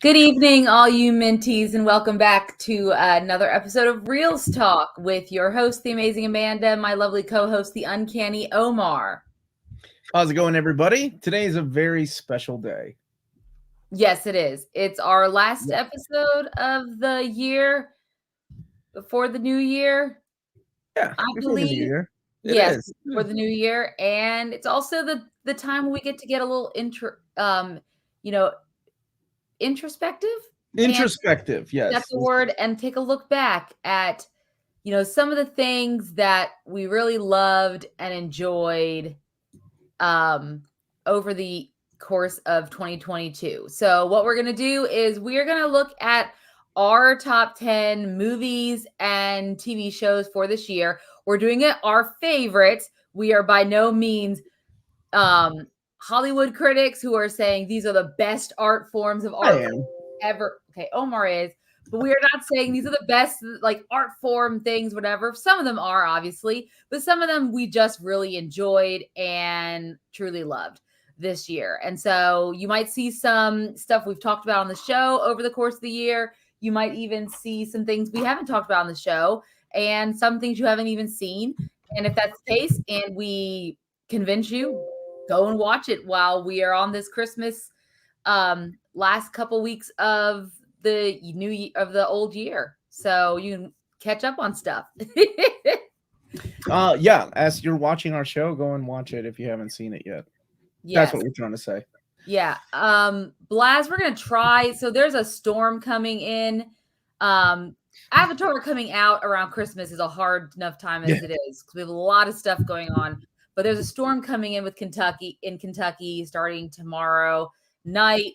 Good evening, all you Minties, and welcome back to another episode of Reels Talk with your host, the amazing Amanda, my lovely co-host, the Uncanny Omar. How's it going, everybody? Today is a very special day. Yes, it is. It's our last Yeah. episode of the year before the new year, Yeah, I before the new believe. year. It Yes, is. for the new year, and it's also the time when we get to get a little you know, introspective, and Introspective, that's yes. the word, and take a look back at some of the things that we really loved and enjoyed um, over the course of 2022. So, what we're going to do is we are going to look at our top 10 movies and TV shows for this year. We're doing it our favorites. We are by no means Hollywood critics who are saying these are the best art forms of I art am. ever. Okay, Omar is, but we are not saying these are the best like art form things, whatever. Some of them are obviously, but some of them we just really enjoyed and truly loved this year. And so you might see some stuff we've talked about on the show over the course of the year. You might even see some things we haven't talked about on the show and some things you haven't even seen. And if that's the case and we convince you, go and watch it while we are on this Christmas last couple weeks of the of the old year, so you can catch up on stuff. Yeah, as you're watching our show, go and watch it if you haven't seen it yet. That's Yes. what we're trying to say. Yeah. Blaz, we're gonna try. So there's a storm coming in. Um, Avatar coming out around Christmas is a hard enough time Yeah. as it is because we have a lot of stuff going on. But there's a storm coming in with Kentucky starting tomorrow night.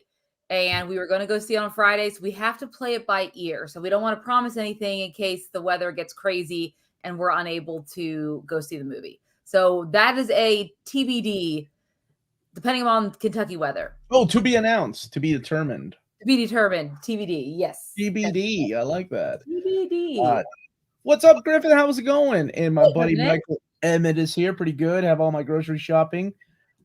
And we were going to go see it on Friday. So we have to play it by ear. So we don't want to promise anything in case the weather gets crazy and we're unable to go see the movie. So that is a TBD depending on Kentucky weather. Oh, to be announced, to be determined. To be determined. TBD. Yes. TBD. I like that. TBD. Uh, what's up, Griffin? How's it going? And my Hey, buddy Griffin. Michael Emmett is here. Pretty good. Have all my grocery shopping.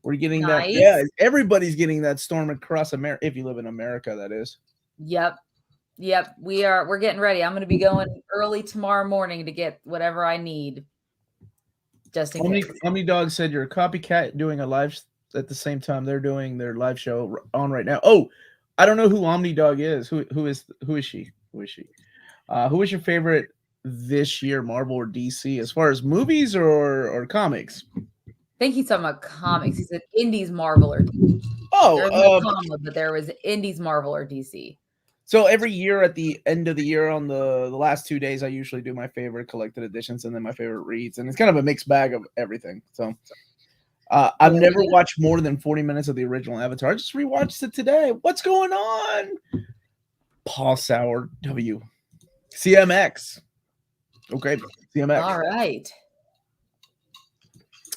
We're getting that. Nice. Yeah, everybody's getting that storm across America. If you live in America, that is. Yep. Yep. We're getting ready. I'm going to be going early tomorrow morning to get whatever I need. Just in case. Omni Dog said you're a copycat doing a live at the same time they're doing their live show on right now. Oh, I don't know who Omni Dog is. Who is she? Who is she? Who is your favorite this year, Marvel or DC, as far as movies or comics? I think he's talking about comics. He said Indies, Marvel, or DC. There's no Oh, comma, but there was Indies, Marvel, or DC. so every year at the end of the year on the last 2 days, I usually do my favorite collected editions and then my favorite reads, and it's kind of a mixed bag of everything. So I've never watched more than 40 minutes of the original Avatar. I just rewatched it today. What's going on? Paul Sauer, W. CMX. Okay, CMX. All right.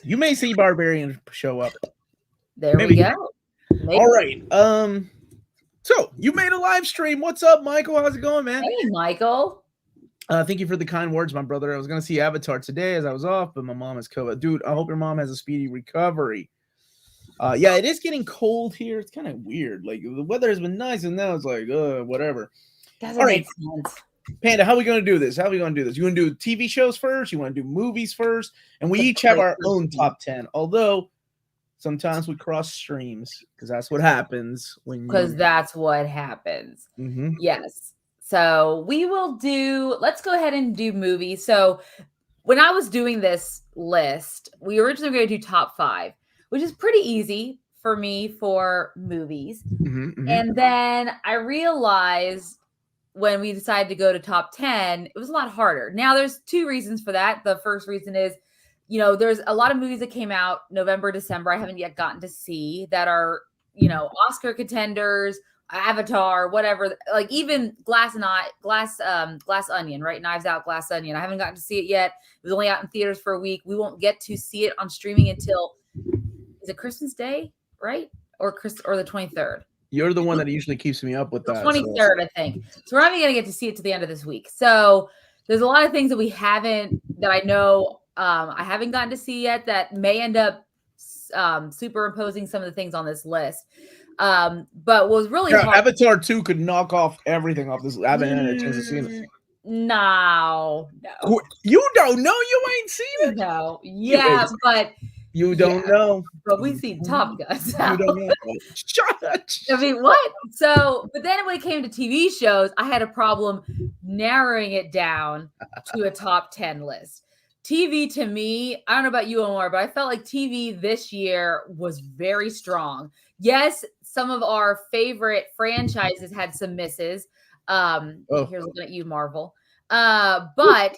You may see Barbarian show up. There we go. Maybe. All right. So you made a live stream. What's up, Michael? How's it going, man? Hey, Michael. Thank you for the kind words, my brother. I was going to see Avatar today as I was off, but my mom has COVID. Dude, I hope your mom has a speedy recovery. Yeah, it is getting cold here. It's kind of weird. Like, the weather has been nice, and now it's like, whatever. Doesn't make sense. Panda, how are we going to do this? You want to do TV shows first? You want to do movies first? And we each have our own top 10. Although, sometimes we cross streams because that's what happens. That's what happens. Mm-hmm. Yes. So let's go ahead and do movies. So when I was doing this list, we originally were going to do top 5, which is pretty easy for me for movies. Mm-hmm. And then I realized when we decided to go to top 10, it was a lot harder. Now there's 2 reasons for that. The first reason is, there's a lot of movies that came out November, December I haven't yet gotten to see that are, Oscar contenders, Avatar, whatever, like even Glass Onion, right? Knives Out, Glass Onion. I haven't gotten to see it yet. It was only out in theaters for a week. We won't get to see it on streaming until, is it Christmas Day, right? Or the 23rd. You're the one that usually keeps me up with that. 23rd, I think. So we're not even going to get to see it to the end of this week. So there's a lot of things that I know I haven't gotten to see yet that may end up superimposing some of the things on this list. But what was really Yeah, hard. Avatar 2 could knock off everything off this. I haven't had a chance to see it. No. You don't know. You ain't seen it. No. You Yeah, ain't. but You yeah, don't know. but we've seen Top Gun. You don't So know. Shut up. I mean, what? So, but then when it came to TV shows, I had a problem narrowing it down to a top 10 list. TV to me, I don't know about you, Omar, but I felt like TV this year was very strong. Yes, some of our favorite franchises had some misses. Oh, Here's looking at you, Marvel. But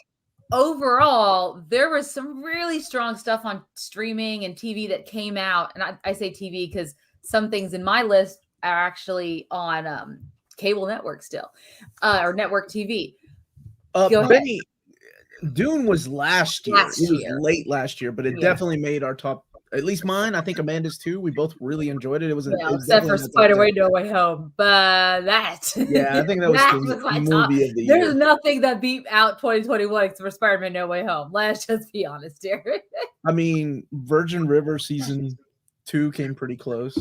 overall, there was some really strong stuff on streaming and TV that came out. And I say TV because some things in my list are actually on cable network still, or network TV. Go ahead. Benny, Dune was last year. Last It was year. late last year, but it Yeah. definitely made our top. At least mine. I think Amanda's too. We both really enjoyed it. It was, Well, it was except for definitely in the top 10. Spider-Man No Way Home. But that, Yeah, I think that was that the was my top. movie of the There's year. nothing that beat out 2021 except for Spider-Man No Way Home. Let's just be honest here. I mean, Virgin River season 2 came pretty close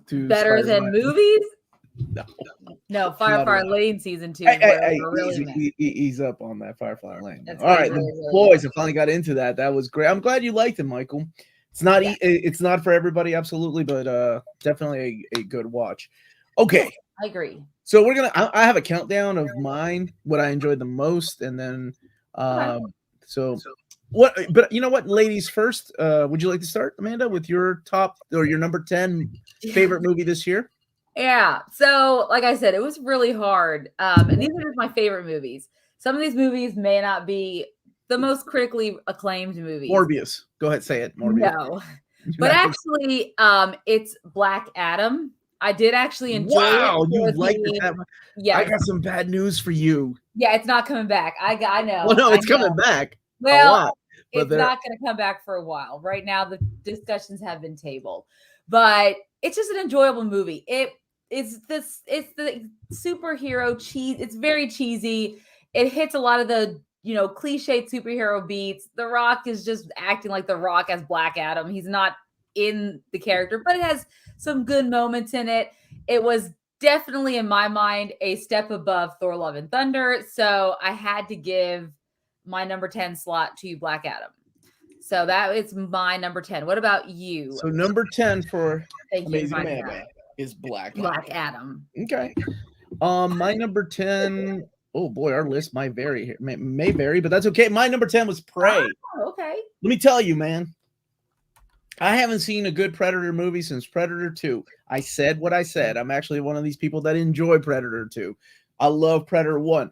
to Better Spider-Man. than movies? No. No, Firefly Lane season 2 is Hey, where hey, we're really mad. ease up on that Firefly Lane. That's All right, really, the really boys, I bad. finally got into that. That was great. I'm glad you liked it, Michael. It's not Yeah. it's not for everybody, absolutely, but definitely a good watch. Okay, I agree. so we're gonna. I have a countdown of mine, what I enjoyed the most, and then so what. But you know what, ladies first. Would you like to start, Amanda, with your top or your number 10 favorite movie this year? Yeah. So, like I said, it was really hard. And these are just my favorite movies. Some of these movies may not be the most critically acclaimed movies. Morbius. Go ahead, say it. Morbius. No. But actually, it's Black Adam. I did actually enjoy it. Wow, you with liked the- it that much. Yeah. I got some bad news for you. Yeah, it's not coming back. I know. Well, no, I it's know. coming back a Well, lot. But it's not going to come back for a while. Right now, the discussions have been tabled, but it's just an enjoyable movie. It's the superhero cheese. It's very cheesy. It hits a lot of the cliched superhero beats. The Rock is just acting like The Rock as Black Adam. He's not in the character, but it has some good moments in it. It was definitely, in my mind, a step above Thor: Love and Thunder. So I had to give my number 10 slot to Black Adam. So that is my number 10. What about you? So number 10 for Thank you. Amazing Amanda is Black Adam. Okay. My number 10. Oh boy, our list might vary here. May vary, but that's okay. My number 10 was Prey. Oh, okay. Let me tell you, man. I haven't seen a good Predator movie since Predator 2. I said what I said. I'm actually one of these people that enjoy Predator 2. I love Predator 1.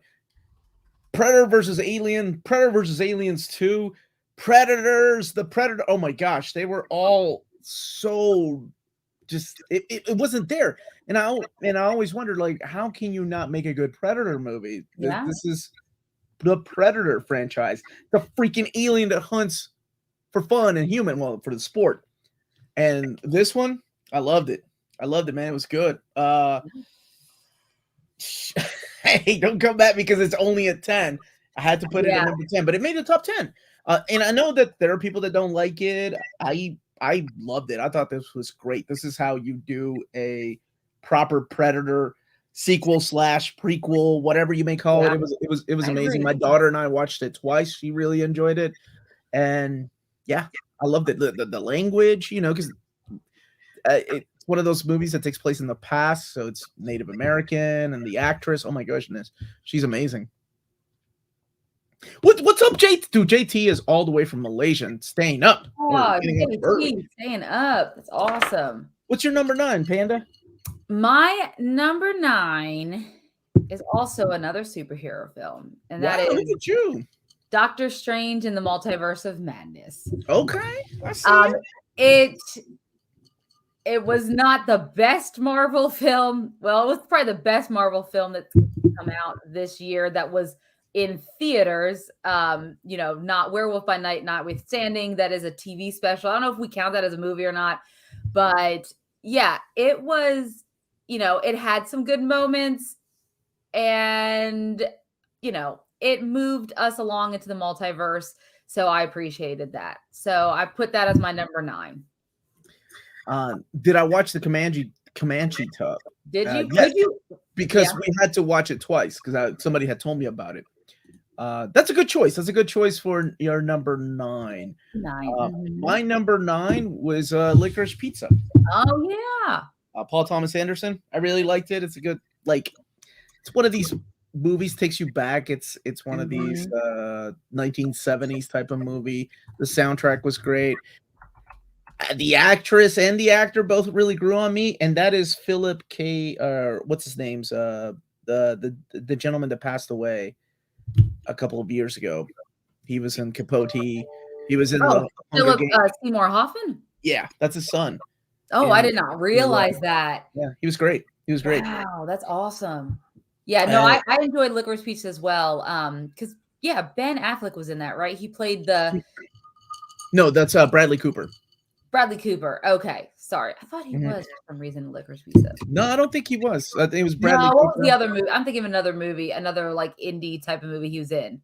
Predator versus Alien, Predator versus Aliens 2, Predators, the Predator. Oh my gosh, they were all so just it wasn't there. And I always wondered, like, how can you not make a good Predator movie? Yeah. This is the Predator franchise, the freaking alien that hunts for fun and human, well, for the sport. And this one, I loved it. I loved it, man. It was good. Hey, don't come back because it's only a 10. I had to put it at number 10, but it made the top 10. And I know that there are people that don't like it. I loved it. I thought this was great. This is how you do a proper Predator sequel / prequel, whatever you may call it. It was amazing. My daughter and I watched it twice. She really enjoyed it. And yeah, I loved it. The language, because it's one of those movies that takes place in the past, so it's Native American, and the actress, oh my goodness, she's amazing. What's up, JT? Dude, JT is all the way from Malaysia and staying up. Oh, JT, staying up. That's awesome. What's your number 9, Panda? My number 9 is also another superhero film, and that is look at you. Doctor Strange in the Multiverse of Madness. Okay, I see it was not the best Marvel film. Well, it was probably the best Marvel film that's come out this year that was in theaters. Not Werewolf by Night notwithstanding. That is a TV special. I don't know if we count that as a movie or not, but yeah, it was, it had some good moments, and, it moved us along into the multiverse. So I appreciated that. So I put that as my number 9. Did I watch the Comanche Tub. Did you? Yes, Could you? because Yeah. we had to watch it twice because somebody had told me about it. That's a good choice. That's a good choice for your number 9. 9. My number 9 was Licorice Pizza. Oh yeah. Paul Thomas Anderson. I really liked it. It's a good it's one of these movies takes you back. It's one of these 1970s type of movie. The soundtrack was great. The actress and the actor both really grew on me, and that is Philip K. What's his name's the gentleman that passed away a couple of years ago. He was in Capote. He was in the Hunger Philip Games. Seymour Hoffman. Yeah, that's his son. Oh, I did not realize that. Yeah, he was great. He was great. Wow, that's awesome. Yeah, no, I enjoyed Licorice Pizza as well. Because Ben Affleck was in that, right? He played the. No, that's Bradley Cooper. Bradley Cooper. Okay, sorry, I thought he was for some reason in Licorice Pizza. No, I don't think he was. I think it was Bradley. No, Cooper. what was the other movie? I'm thinking of another movie, another like indie type of movie he was in.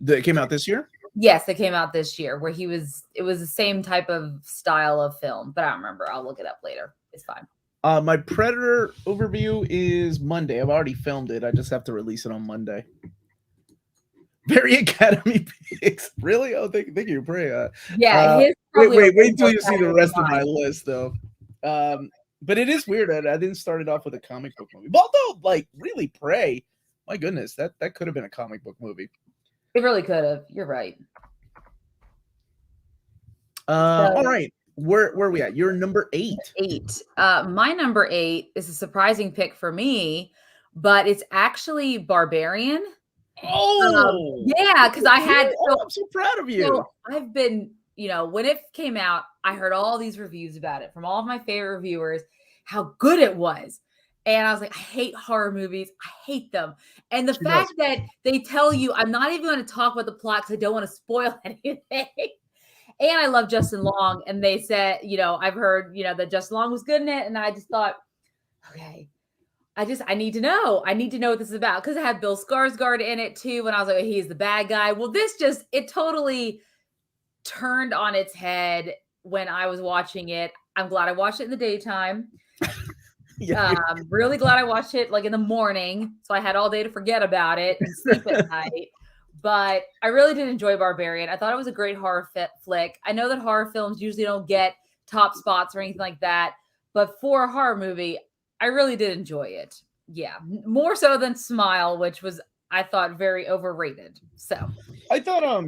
That came out this year? Yes, it came out this year where it was the same type of style of film, but I don't remember. I'll look it up later. It's fine. My Predator overview is Monday. I've already filmed it. I just have to release it on Monday. Very Academy picks. Really? Oh, thank you, Bray. Wait till you see the rest of my list, though. But it is weird that I didn't start it off with a comic book movie. Although, really, Prey. My goodness, that could have been a comic book movie. It really could have. You're right. All right. Where are we at? You're number 8. 8. My number 8 is a surprising pick for me, but it's actually Barbarian. Oh, yeah, because I had. I'm so proud of you. So I've been, when it came out, I heard all these reviews about it from all of my favorite reviewers, how good it was. And I was like, I hate horror movies. I hate them. And the fact that they tell you, I'm not even going to talk about the plot because I don't want to spoil anything. And I love Justin Long. And they said, I've heard, that Justin Long was good in it. And I just thought, okay, I need to know. I need to know what this is about. Because it had Bill Skarsgård in it too. And I was like, he's the bad guy. Well, it totally turned on its head when I was watching it. I'm glad I watched it in the daytime. I'm really glad I watched it in the morning. So I had all day to forget about it and sleep at night. But I really did enjoy Barbarian. I thought it was a great horror flick. I know that horror films usually don't get top spots or anything like that. But for a horror movie, I really did enjoy it. Yeah. More so than Smile, which was, I thought, very overrated. So I thought,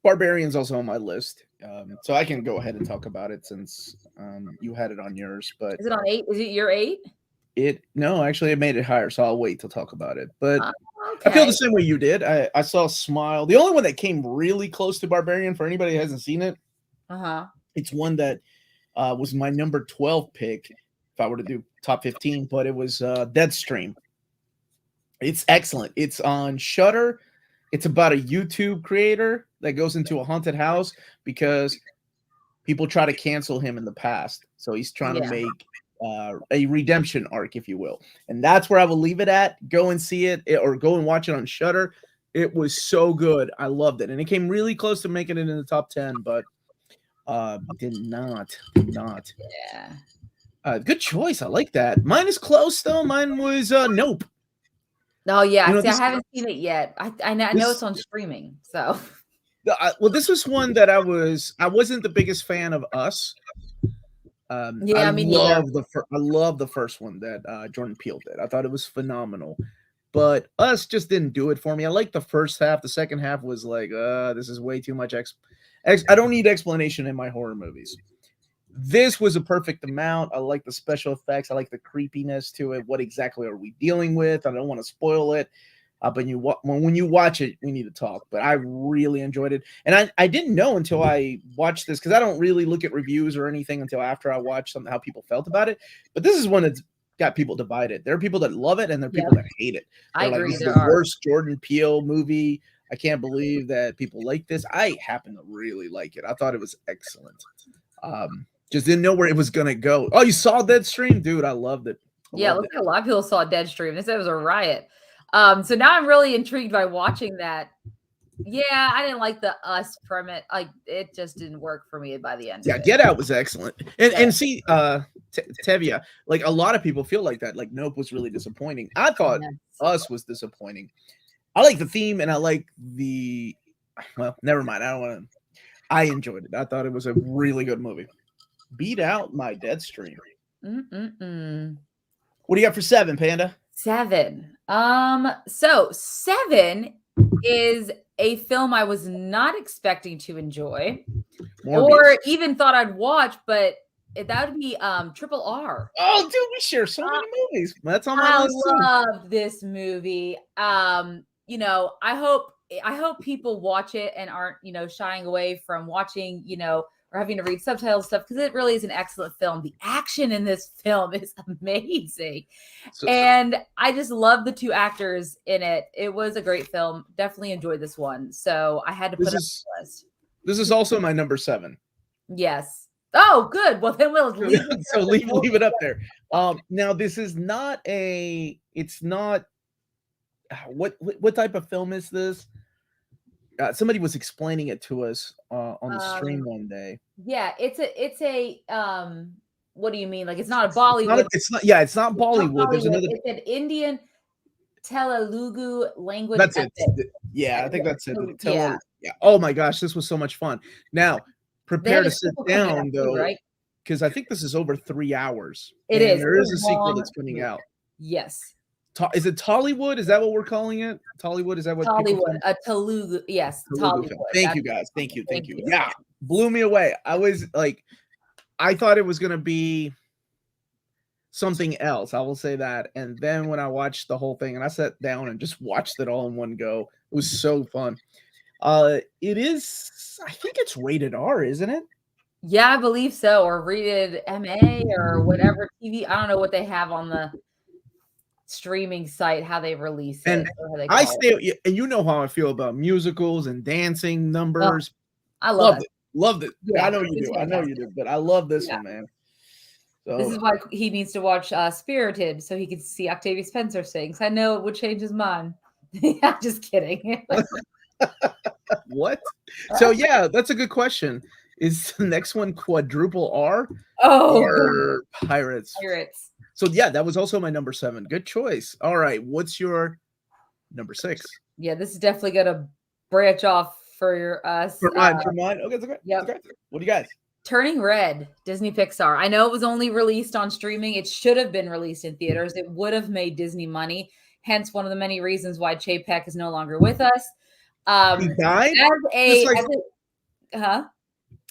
Barbarian's also on my list. So I can go ahead and talk about it since you had it on yours. But is it on 8? Is it your 8? No, actually, it made it higher, so I'll wait to talk about it. But I feel the same way you did. I saw Smile. The only one that came really close to Barbarian for anybody who hasn't seen it. It's one that was my number 12 pick if I were to do top 15, but it was Deadstream. It's excellent. It's on Shudder. It's about a YouTube creator that goes into a haunted house because people try to cancel him in the past. So he's trying to make a redemption arc, if you will. And that's where I will leave it at. Go and see it or go and watch it on Shudder. It was so good. I loved it. And it came really close to making it in the top 10, but did not. Yeah. Good choice. I like that. Mine is close, though. Mine was Nope. Oh, yeah. I haven't seen it yet. I know it's on streaming, so. Well, this was one that I wasn't the biggest fan of Us. I love the first one that Jordan Peele did. I thought it was phenomenal, but Us just didn't do it for me. I liked the first half. The second half was like, this is way too much. I don't need explanation in my horror movies. This was a perfect amount. I like the special effects. I like the creepiness to it. What exactly are we dealing with? I don't want to spoil it. But when you watch it, we need to talk. But I really enjoyed it. And I didn't know until I watched this, because I don't really look at reviews or anything until after I watch something, how people felt about it. But this is one that's got people divided. There are people that love it and there are people that hate it. I agree. This is the worst Jordan Peele movie. I can't believe that people like this. I happen to really like it. I thought it was excellent. Just didn't know where it was going to go. Oh, you saw Deadstream? Dude, I loved it. Yeah, look, a lot of people saw Deadstream. They said it was a riot. So now I'm really intrigued by watching that. Yeah, I didn't like the us from it. Like it just didn't work for me by the end of Yeah, it. Get Out was excellent. And Yeah. and see, Tevia, like a lot of people feel like that. Like Nope was really disappointing. I thought Yes. Us was disappointing. I like the theme and I like the. Well, never mind. I don't want to. I enjoyed it. I thought it was a really good movie. Beat out my dead stream. Mm-mm-mm. What do you got for 7, Panda? 7. So 7 is a film I was not expecting to enjoy Morbius. or even thought I'd watch, but that would be Triple R. Oh, dude, we share so many movies. That's on my I list too. love this movie. I hope people watch it and aren't, shying away from watching, or having to read subtitles stuff because it really is an excellent film. The action in this film is amazing. So, And I just love the two actors in it. It was a great film. Definitely enjoyed this one. So I had to put it on the list. this is also my number 7. Yes. Oh, good. Well, then we'll leave it. So leave it up there. Now this is not a. It's not. What type of film is this? Somebody was explaining it to us on the stream one day. Yeah, it's a what do you mean? Like it's not a Bollywood. It's not. Yeah, it's not It's not Bollywood. There's another. It's an Indian Telugu language That's epic. it. Yeah, I think that's it. Yeah. Yeah. Oh my gosh, this was so much fun. Now, prepare to sit down though, right? Because I think this is over 3 hours. It is. There is a sequel that's coming out. Yes. Is it Tollywood? Is that what we're calling it? Tollywood? Is that what? Tollywood? A Telugu. Yes, Tollywood. Thank you guys. Thank you. Yeah, blew me away. I was like, I thought it was gonna be something else. I will say that. And then when I watched the whole thing, and I sat down and just watched it all in one go, it was so fun. It is. I think it's rated R, isn't it? Yeah, I believe so, or rated MA or whatever TV. I don't know what they have on the streaming site, how they release it. And I stay, and you know how I feel about musicals and dancing numbers. I loved it. Loved it. Yeah, I know you do. I know you do. But I love this one, man. So, this is why he needs to watch Spirited so he can see Octavia Spencer sing. I know it would change his mind. I'm just kidding. What? So yeah, that's a good question. Is the next one quadruple R or Pirates? Pirates. So yeah, that was also my number 7. Good choice. All right, what's your number 6? Yeah, this is definitely gonna branch off for us. For mine. Okay, it's okay. Yeah. Okay. What do you guys? Turning Red, Disney Pixar. I know it was only released on streaming. It should have been released in theaters. It would have made Disney money. Hence, one of the many reasons why Chapek is no longer with us. He died.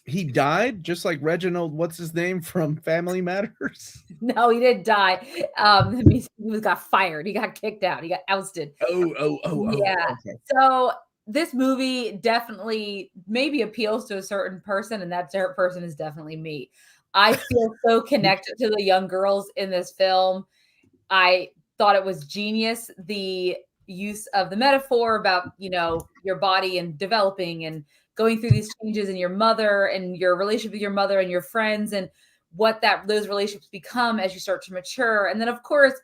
He died, just like Reginald. What's his name from Family Matters? No, he didn't die. He got fired. He got kicked out. He got ousted. Oh. Yeah. Okay. So this movie definitely maybe appeals to a certain person, and that certain person is definitely me. I feel so connected to the young girls in this film. I thought it was genius, the use of the metaphor about, your body and developing and going through these changes in your mother and your relationship with your mother and your friends and what those relationships become as you start to mature. And then, of course,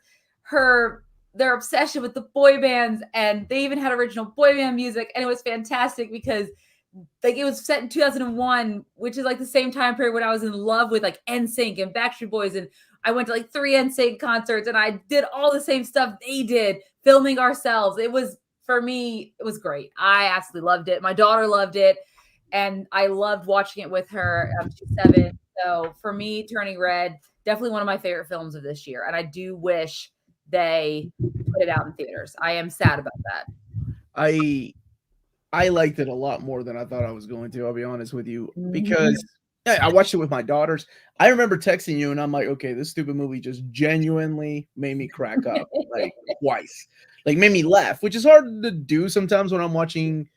their obsession with the boy bands, and they even had original boy band music, and it was fantastic because it was set in 2001, which is like the same time period when I was in love with like NSYNC and Backstreet Boys, and I went to like 3 NSYNC concerts, and I did all the same stuff they did, filming ourselves. It was, for me, it was great. I absolutely loved it. My daughter loved it, and I loved watching it with her. She's 7, so for me, Turning Red, definitely one of my favorite films of this year, and I do wish they put it out in theaters. I am sad about that. I liked it a lot more than I thought I was going to. I'll be honest with you, because I watched it with my daughters. I remember texting you, and I'm like, okay, this stupid movie just genuinely made me crack up like twice, like made me laugh, which is hard to do sometimes when I'm watching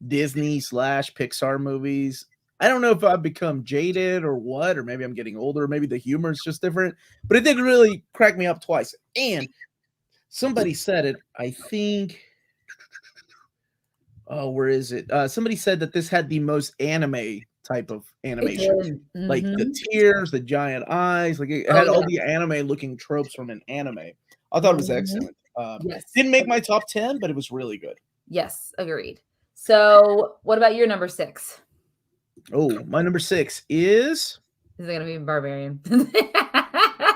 Disney/Pixar movies. I don't know if I've become jaded or what, or maybe I'm getting older. Maybe the humor is just different, but it did really crack me up twice. And somebody said it, I think. Oh, where is it? Somebody said that this had the most anime type of animation, like the tears, the giant eyes, like it had all the anime looking tropes from an anime. I thought it was excellent. Didn't make my top 10, but it was really good. Yes, agreed. So, what about your number 6? Oh, my number 6 is Is it gonna be Barbarian?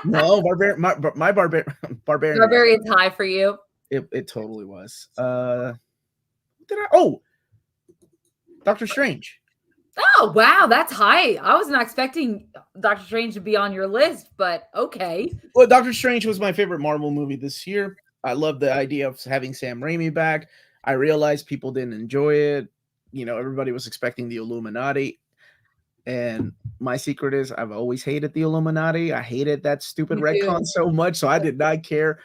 no barbarian. My barbarian was Barbarian's high for you. it totally was. Did I? Oh, Doctor Strange. Oh wow, that's high. I was not expecting Doctor Strange to be on your list, but okay. Well, Doctor Strange was my favorite Marvel movie this year. I love the idea of having Sam Raimi back. I realized people didn't enjoy it. You know, everybody was expecting the Illuminati. And my secret is I've always hated the Illuminati. I hated that stupid Me retcon too. so much. So I did not care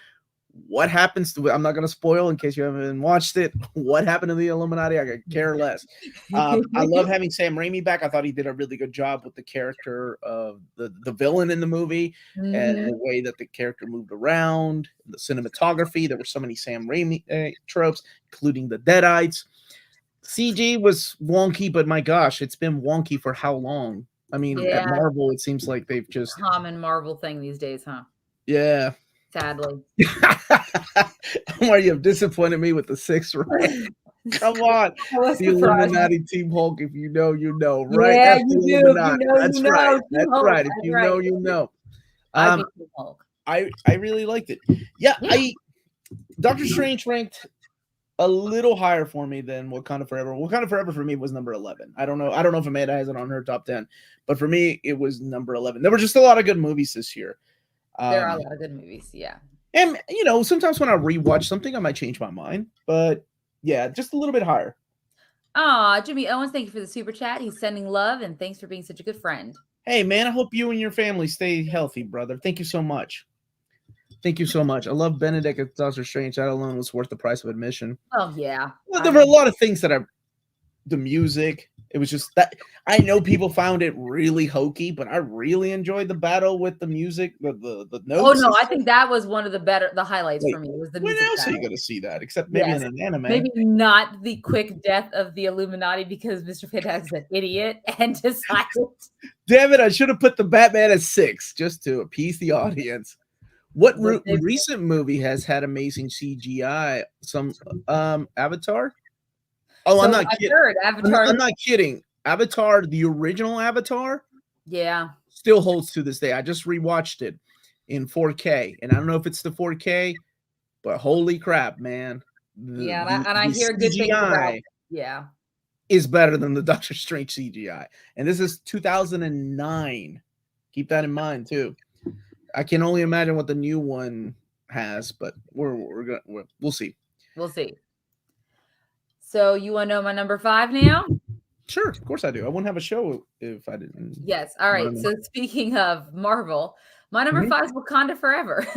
what happens to it. I'm not going to spoil in case you haven't watched it. What happened to the Illuminati? I could care less. I love having Sam Raimi back. I thought he did a really good job with the character of the villain in the movie and Mhm. the way that the character moved around, the cinematography. There were so many Sam Raimi tropes, including the Deadites. CG was wonky, but my gosh, it's been wonky for how long? I mean, at Yeah, Marvel, it seems like they've just, common Marvel thing these days, huh? yeah. Sadly. Omar, you have disappointed me with the 6 rank. Come on. I was The surprised. Illuminati Team Hulk, if you know, you know. Right Yeah, after the you do. If you Illuminati. know, you That's right. know. Team That's Hulk. right. If That's you right. know, you know. I'd Um, be Team Hulk. I really liked it. Yeah, Yeah. Doctor Strange ranked a little higher for me than Wakanda Forever. Wakanda Forever for me was number 11. I don't know. I don't know if Amanda has it on her top 10, but for me, it was number 11. There were just a lot of good movies this year. There are a lot of good movies. Yeah. And you know, sometimes when I rewatch something, I might change my mind. But yeah, just a little bit higher. Aw, Jimmy Owens, thank you for the super chat. He's sending love and thanks for being such a good friend. Hey man, I hope you and your family stay healthy, brother. Thank you so much. Thank you so much. I love Benedict as Doctor Strange. That alone was worth the price of admission. Oh yeah. Well, I there were a mean, lot of things that the music. It was just that I know people found it really hokey, but I really enjoyed the battle with the music, the oh notes no, and I stuff. think that was one of the highlights for Like, me was the when music else are you battle. gonna see that? Except maybe in Yes. an anime. Maybe not the quick death of the Illuminati because Mr. Fantastic is an idiot and decided. Damn it, I should have put the Batman at 6 just to appease the audience. What recent movie has had amazing CGI? Some Avatar? Oh, I'm So not I've kidding. heard Avatar. I'm not kidding. Avatar, the original Avatar, Yeah. still holds to this day. I just rewatched it in 4K, and I don't know if it's the 4K, but holy crap, man! Yeah, and I The hear good things about. CGI Yeah. is better than the Doctor Strange CGI, and this is 2009. Keep that in mind too. I can only imagine what the new one has, but we'll see. We'll see. So you want to know my number 5 now? Sure, of course I do. I wouldn't have a show if I didn't Yes. All want right. to know. So speaking of Marvel, my number Mhm. 5 is Wakanda Forever.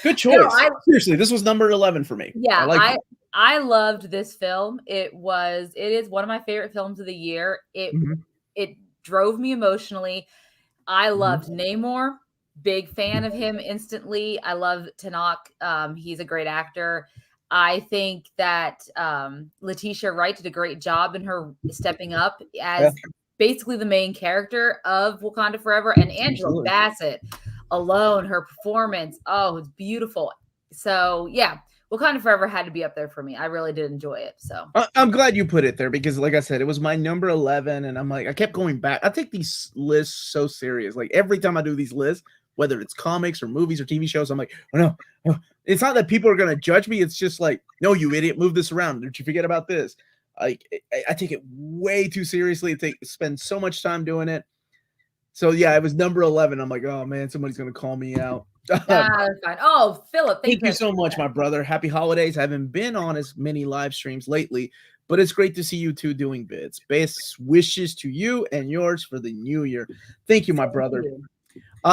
Good No, choice. Seriously, this was number 11 for me. I yeah, like it. I loved this film. It is one of my favorite films of the year. Mhm, It drove me emotionally. I mhm. loved Namor, big fan of him instantly. I love Tanakh. He's a great actor. I think that Letitia Wright did a great job in her stepping up Yeah, as basically the main character of Wakanda Forever. And Angela absolutely. Bassett alone, her performance, oh, it's beautiful. So yeah, Wakanda Forever had to be up there for me. I really did enjoy it. So I'm glad you put it there because, like I said, it was my number 11, and I'm like, I kept going back. I take these lists so serious. Like every time I do these lists, whether it's comics or movies or TV shows, I'm like, oh no, oh. It's not that people are gonna judge me. It's just like, no, you idiot, move this around. Did you forget about this? Like, I take it way too seriously. Spend so much time doing it. So yeah, it was number 11. I'm like, oh man, somebody's gonna call me out. that's fine. Oh, Philip, thank Thank you you for so much, my brother. Happy holidays. I haven't been on as many live streams lately, but it's great to see you two doing bits. Best wishes to you and yours for the new year. Thank you, my brother.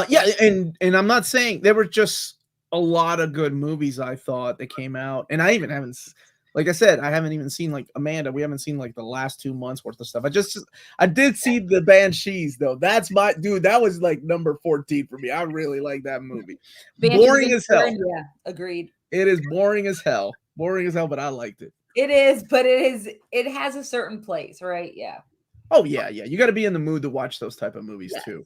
Yeah, and I'm not saying there were just a lot of good movies I thought that came out, and I even haven't, like I said, I haven't even seen like Amanda. We haven't seen like the last 2 months worth of stuff. I did see the Banshees though. That's my dude. That was like number 14 for me. I really like that movie. Banshees of Boring as hell. Inisherin, yeah, agreed. It is boring as hell. Boring as hell, but I liked it. It is, but it has a certain place, right? Yeah. Oh yeah, yeah. You got to be in the mood to watch those type of movies Yes. too.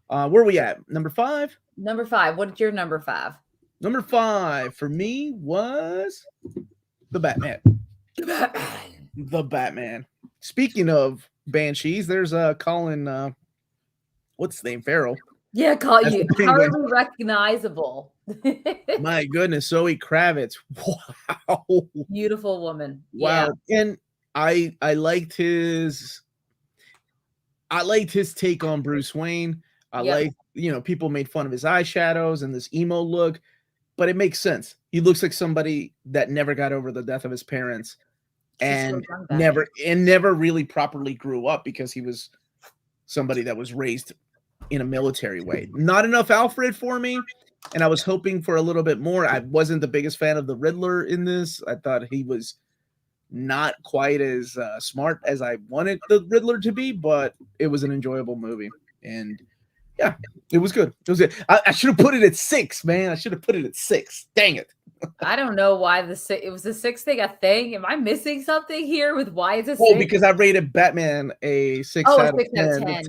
Where are we at? Number 5? Number 5. What's your number 5? Number 5 for me was the Batman. The Batman. Speaking of banshees, there's Colin. What's his name? Farrell. Yeah, call That's you the Penguin. hardly recognizable. My goodness, Zoe Kravitz. Wow. Beautiful woman. Wow. Yeah. And I liked his take on Bruce Wayne. I Yep. like, people made fun of his eyeshadows and this emo look, but it makes sense. He looks like somebody that never got over the death of his parents and never really properly grew up because he was somebody that was raised in a military way. Not enough Alfred for me, and I was hoping for a little bit more. I wasn't the biggest fan of the Riddler in this. I thought he was not quite as smart as I wanted the Riddler to be, but it was an enjoyable movie. And yeah, it was good. It was good. I should have put it at 6, man. I should have put it at 6. Dang it. I don't know why it was the 6 thing a thing. Am I missing something here with why it's a 6? Well, because I rated Batman a 6 out of 10.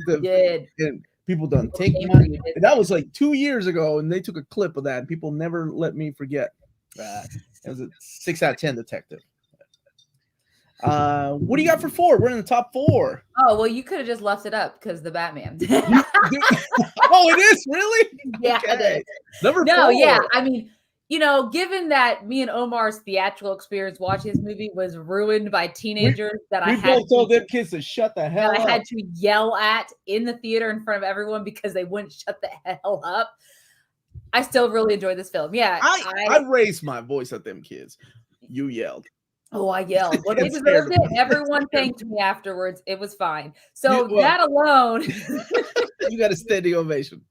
You did. And people don't take money. That was like 2 years ago, and they took a clip of that, and people never let me forget. It was a 6 out of 10 detective. What do you got for 4? We're in the top 4. Oh, well, you could have just left it up because the Batman. Oh, it is? Really? Yeah, okay. it is. Number 4. Yeah. I mean, given that me and Omar's theatrical experience watching this movie was ruined by teenagers we both told them kids to shut the hell up. I had to yell at in the theater in front of everyone because they wouldn't shut the hell up. I still really enjoyed this film. Yeah. I raised my voice at them kids. You yelled. Oh, I yelled. Well, they deserved it. Everyone thanked me afterwards. It was fine. So that alone. You got a standing ovation.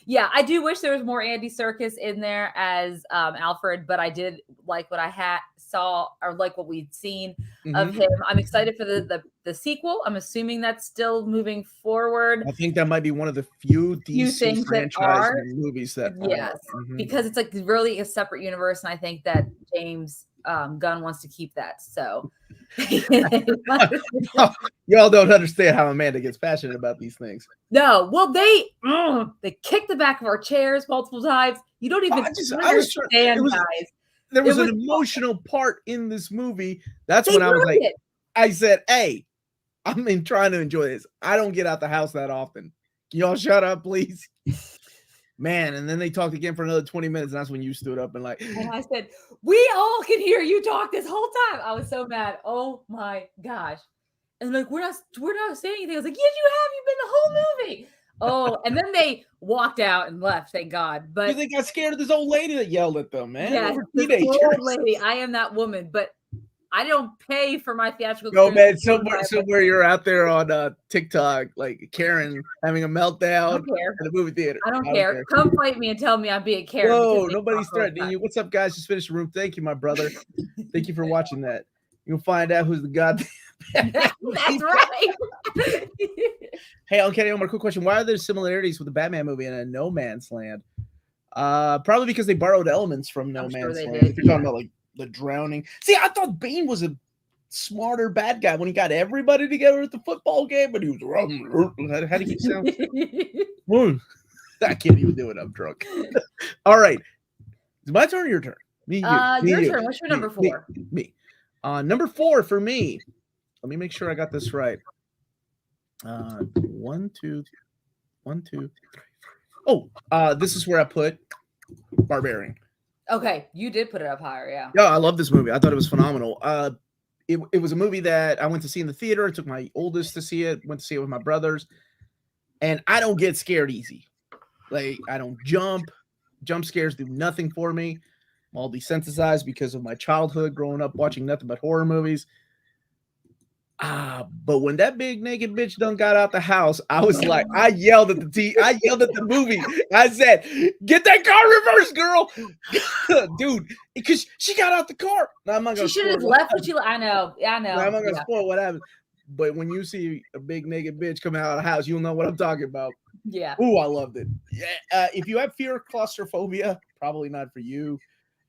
Yeah, I do wish there was more Andy Serkis in there as Alfred, but I did like what I saw or like what we'd seen of him. I'm excited for the sequel. I'm assuming that's still moving forward. I think that might be one of the few DC franchise movies that because it's like really a separate universe, and I think that James Gunn wants to keep that. So y'all don't understand how Amanda gets passionate about these things. No, well, they kicked the back of our chairs multiple times. You don't even understand, guys. There was an emotional part in this movie. That's when I was like, I said, "Hey, I'm trying to enjoy this. I don't get out the house that often. Can y'all shut up, please?" Man, and then they talked again for another 20 minutes, and that's when you stood up and and I said, "We all can hear you talk this whole time." I was so mad. Oh my gosh. And like, we're not saying anything. I was like, "Yes, you have. You've been the whole movie." Oh, and then they walked out and left, thank God. But they got scared of this old lady that yelled at them, man. Yeah, this old lady. I am that woman, but I don't pay for my theatrical. No, man, somewhere you're out there on TikTok, like Karen having a meltdown at the movie theater. I don't care. Come fight me and tell me I'm being Karen. Whoa, nobody's threatening you. What's up, guys? Just finished the room. Thank you, my brother. Thank you for watching that. You'll find out who's the goddamn. That's right. Hey, Uncanny Omar, quick question. Why are there similarities with the Batman movie and a No Man's Land? Probably because they borrowed elements from No Man's Land. If you're talking about like the drowning. See, I thought Bane was a smarter bad guy when he got everybody together at the football game, but he was how do you sound? I can't even do it. I'm drunk. All right. Is it my turn or your turn? Your turn. What's your number 4? Me. Number 4 for me. Let me make sure I got this right. 1, 2, 3. Oh, this is where I put Barbarian. Okay, you did put it up higher, yeah. Yeah, I love this movie. I thought it was phenomenal. It was a movie that I went to see in the theater. I took my oldest to see it. Went to see it with my brothers, and I don't get scared easy. Like I don't jump. Jump scares do nothing for me. I'm all desensitized because of my childhood growing up watching nothing but horror movies. But when that big naked bitch done got out the house, I was like, I yelled at the movie. I said, "Get that car reversed, girl." Dude, because she got out the car. Now, I'm not gonna she should have left what you I know. I'm not gonna spoil what happened. But when you see a big naked bitch coming out of the house, you'll know what I'm talking about. Yeah. Ooh, I loved it. Yeah. If you have fear of claustrophobia, probably not for you.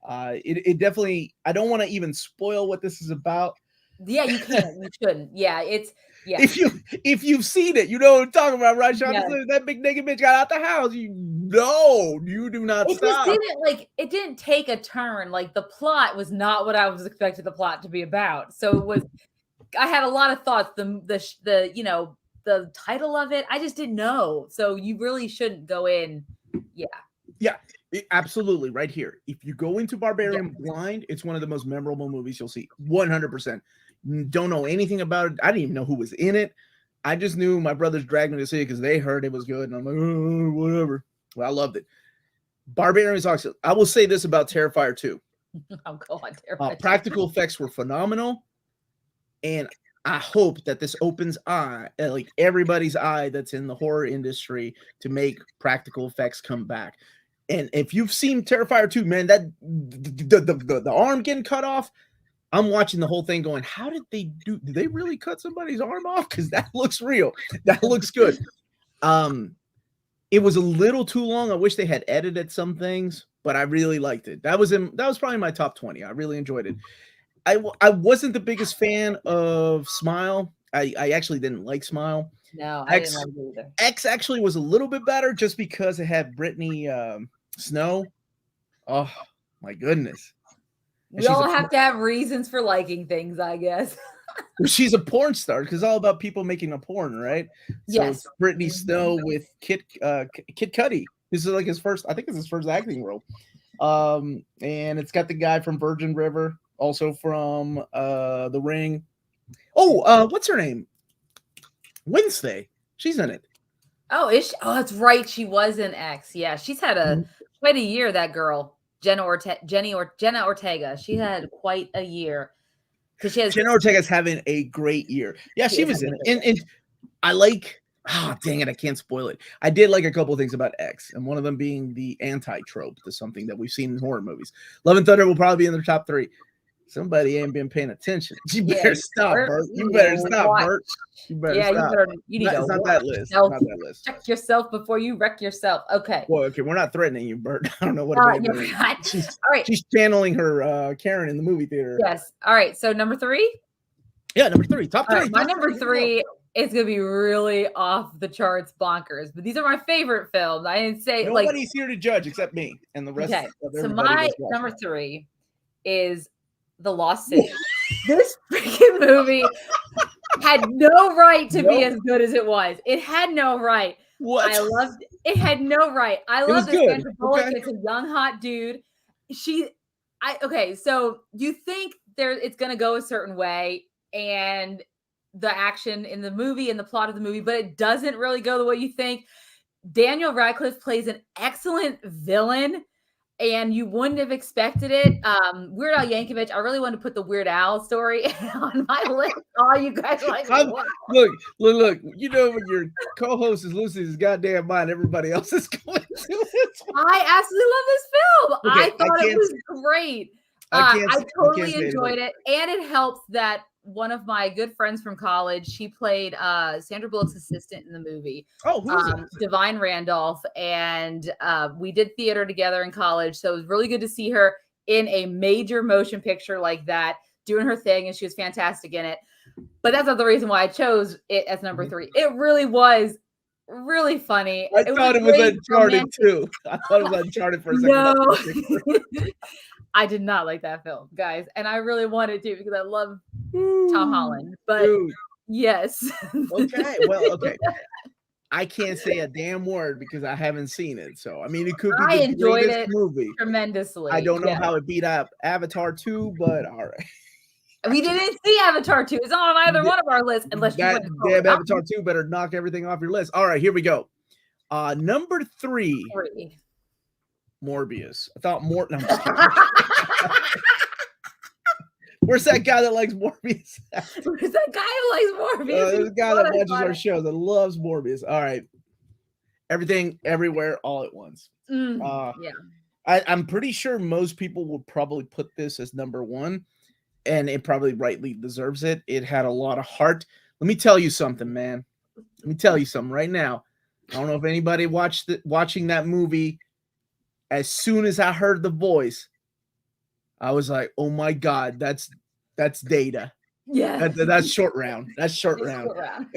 It definitely, I don't want to even spoil what this is about. Yeah, you can't. You shouldn't. Yeah, it's Yeah. If you've seen it, you know what I'm talking about, right, Sean? Yes. That big naked bitch got out the house. You do not It just stop. didn't it didn't take a turn. Like the plot was not what I was expecting the plot to be about. So it was I had a lot of thoughts. The you know, the title of it, I just didn't know. So you really shouldn't go in. Yeah. Yeah, absolutely. Right here. If you go into Barbarian blind, it's one of the most memorable movies you'll see. 100%. Don't know anything about it. I didn't even know who was in it. I just knew my brothers dragged me to see it because they heard it was good. And I'm like, oh, whatever. Well, I loved it. Barbarian is awesome. I will say this about Terrifier 2. Oh, God. Terrifier 2. Practical effects were phenomenal. And I hope that this opens like everybody's eye that's in the horror industry to make practical effects come back. And if you've seen Terrifier 2, man, that the arm getting cut off, I'm watching the whole thing going, how did they do? Did they really cut somebody's arm off? Because that looks real. That looks good. It was a little too long. I wish they had edited some things, but I really liked it. That was probably my top 20. I really enjoyed it. I wasn't the biggest fan of Smile. I actually didn't like Smile. No, I didn't like it either. X actually was a little bit better just because it had Brittany Snow. Oh my goodness. We all have to have reasons for liking things, I guess. She's a porn star because it's all about people making a porn, right? So Yes. Brittany Snow with Kid Cudi. This is like his first, I think it's his first acting role. And it's got the guy from Virgin River, also from The Ring. Oh, what's her name? Wednesday. She's in it. Oh, is she? Oh, that's right. She was in X. Yeah, she's had quite a year. That girl, Jenna Ortega. She had quite a year because she has. Jenna Ortega's having a great year. Yeah, she was in it, and I like. Ah, dang it! I can't spoil it. I did like a couple of things about X, and one of them being the anti-trope to something that we've seen in horror movies. Love and Thunder will probably be in the top 3. Somebody ain't been paying attention. You better stop, Bert. You better stop, Bert. You better stop. You need to it's not that list. Not that list. Check yourself before you wreck yourself. Okay. Well, okay, we're not threatening you, Bert. I don't know what All right. She's channeling her Karen in the movie theater. Yes. All right. So number 3? Yeah, number 3. Top 3. Right, my number 3 is gonna be really off the charts bonkers, but these are my favorite films. I didn't say nobody's here to judge except me and the rest of everybody. So my number 3 is The Lost City. This freaking movie had no right to be as good as it was. It had no right. What? I loved it. Had no right. I love this Sandra Bullock. Okay. It's a young hot dude. So you think it's gonna go a certain way, and the action in the movie and the plot of the movie, but it doesn't really go the way you think. Daniel Radcliffe plays an excellent villain, and you wouldn't have expected it. Weird Al Yankovic, I really wanted to put the Weird Al story on my list. Oh, you guys like wow. Look. You know when your co-host is losing his goddamn mind, everybody else is going to it. I absolutely love this film. Okay, I thought it was great. I totally enjoyed it. And it helps that one of my good friends from college, she played Sandra Bullock's assistant in the movie. Oh, who is it? Divine Randolph. And we did theater together in college. So it was really good to see her in a major motion picture like that, doing her thing. And she was fantastic in it. But that's not the reason why I chose it as number 3. It really was really funny. I thought it was Uncharted too. I thought it was Uncharted for a second. No. I did not like that film, guys. And I really wanted to because I love Tom Holland. But yes. Okay. Well, okay. I can't say a damn word because I haven't seen it. So, I mean, it could be the greatest movie. Tremendously. I don't know how it beat up Avatar 2, but all right. We didn't see Avatar 2. It's not on either one of our lists unless you want to damn Avatar 2 better knock everything off your list. All right, here we go. Number 3. Morbius. I thought more. No, where's that guy that likes Morbius? Where's that guy who likes Morbius? There's a guy that watches our show that loves Morbius. All right. Everything, everywhere, all at once. Yeah. I'm pretty sure most people would probably put this as number 1, and it probably rightly deserves it. It had a lot of heart. Let me tell you something, man. Let me tell you something right now. I don't know if anybody watching that movie. As soon as I heard the voice, I was like, "Oh my God, that's Data." Yeah. That's short round. That's short It's round. short round.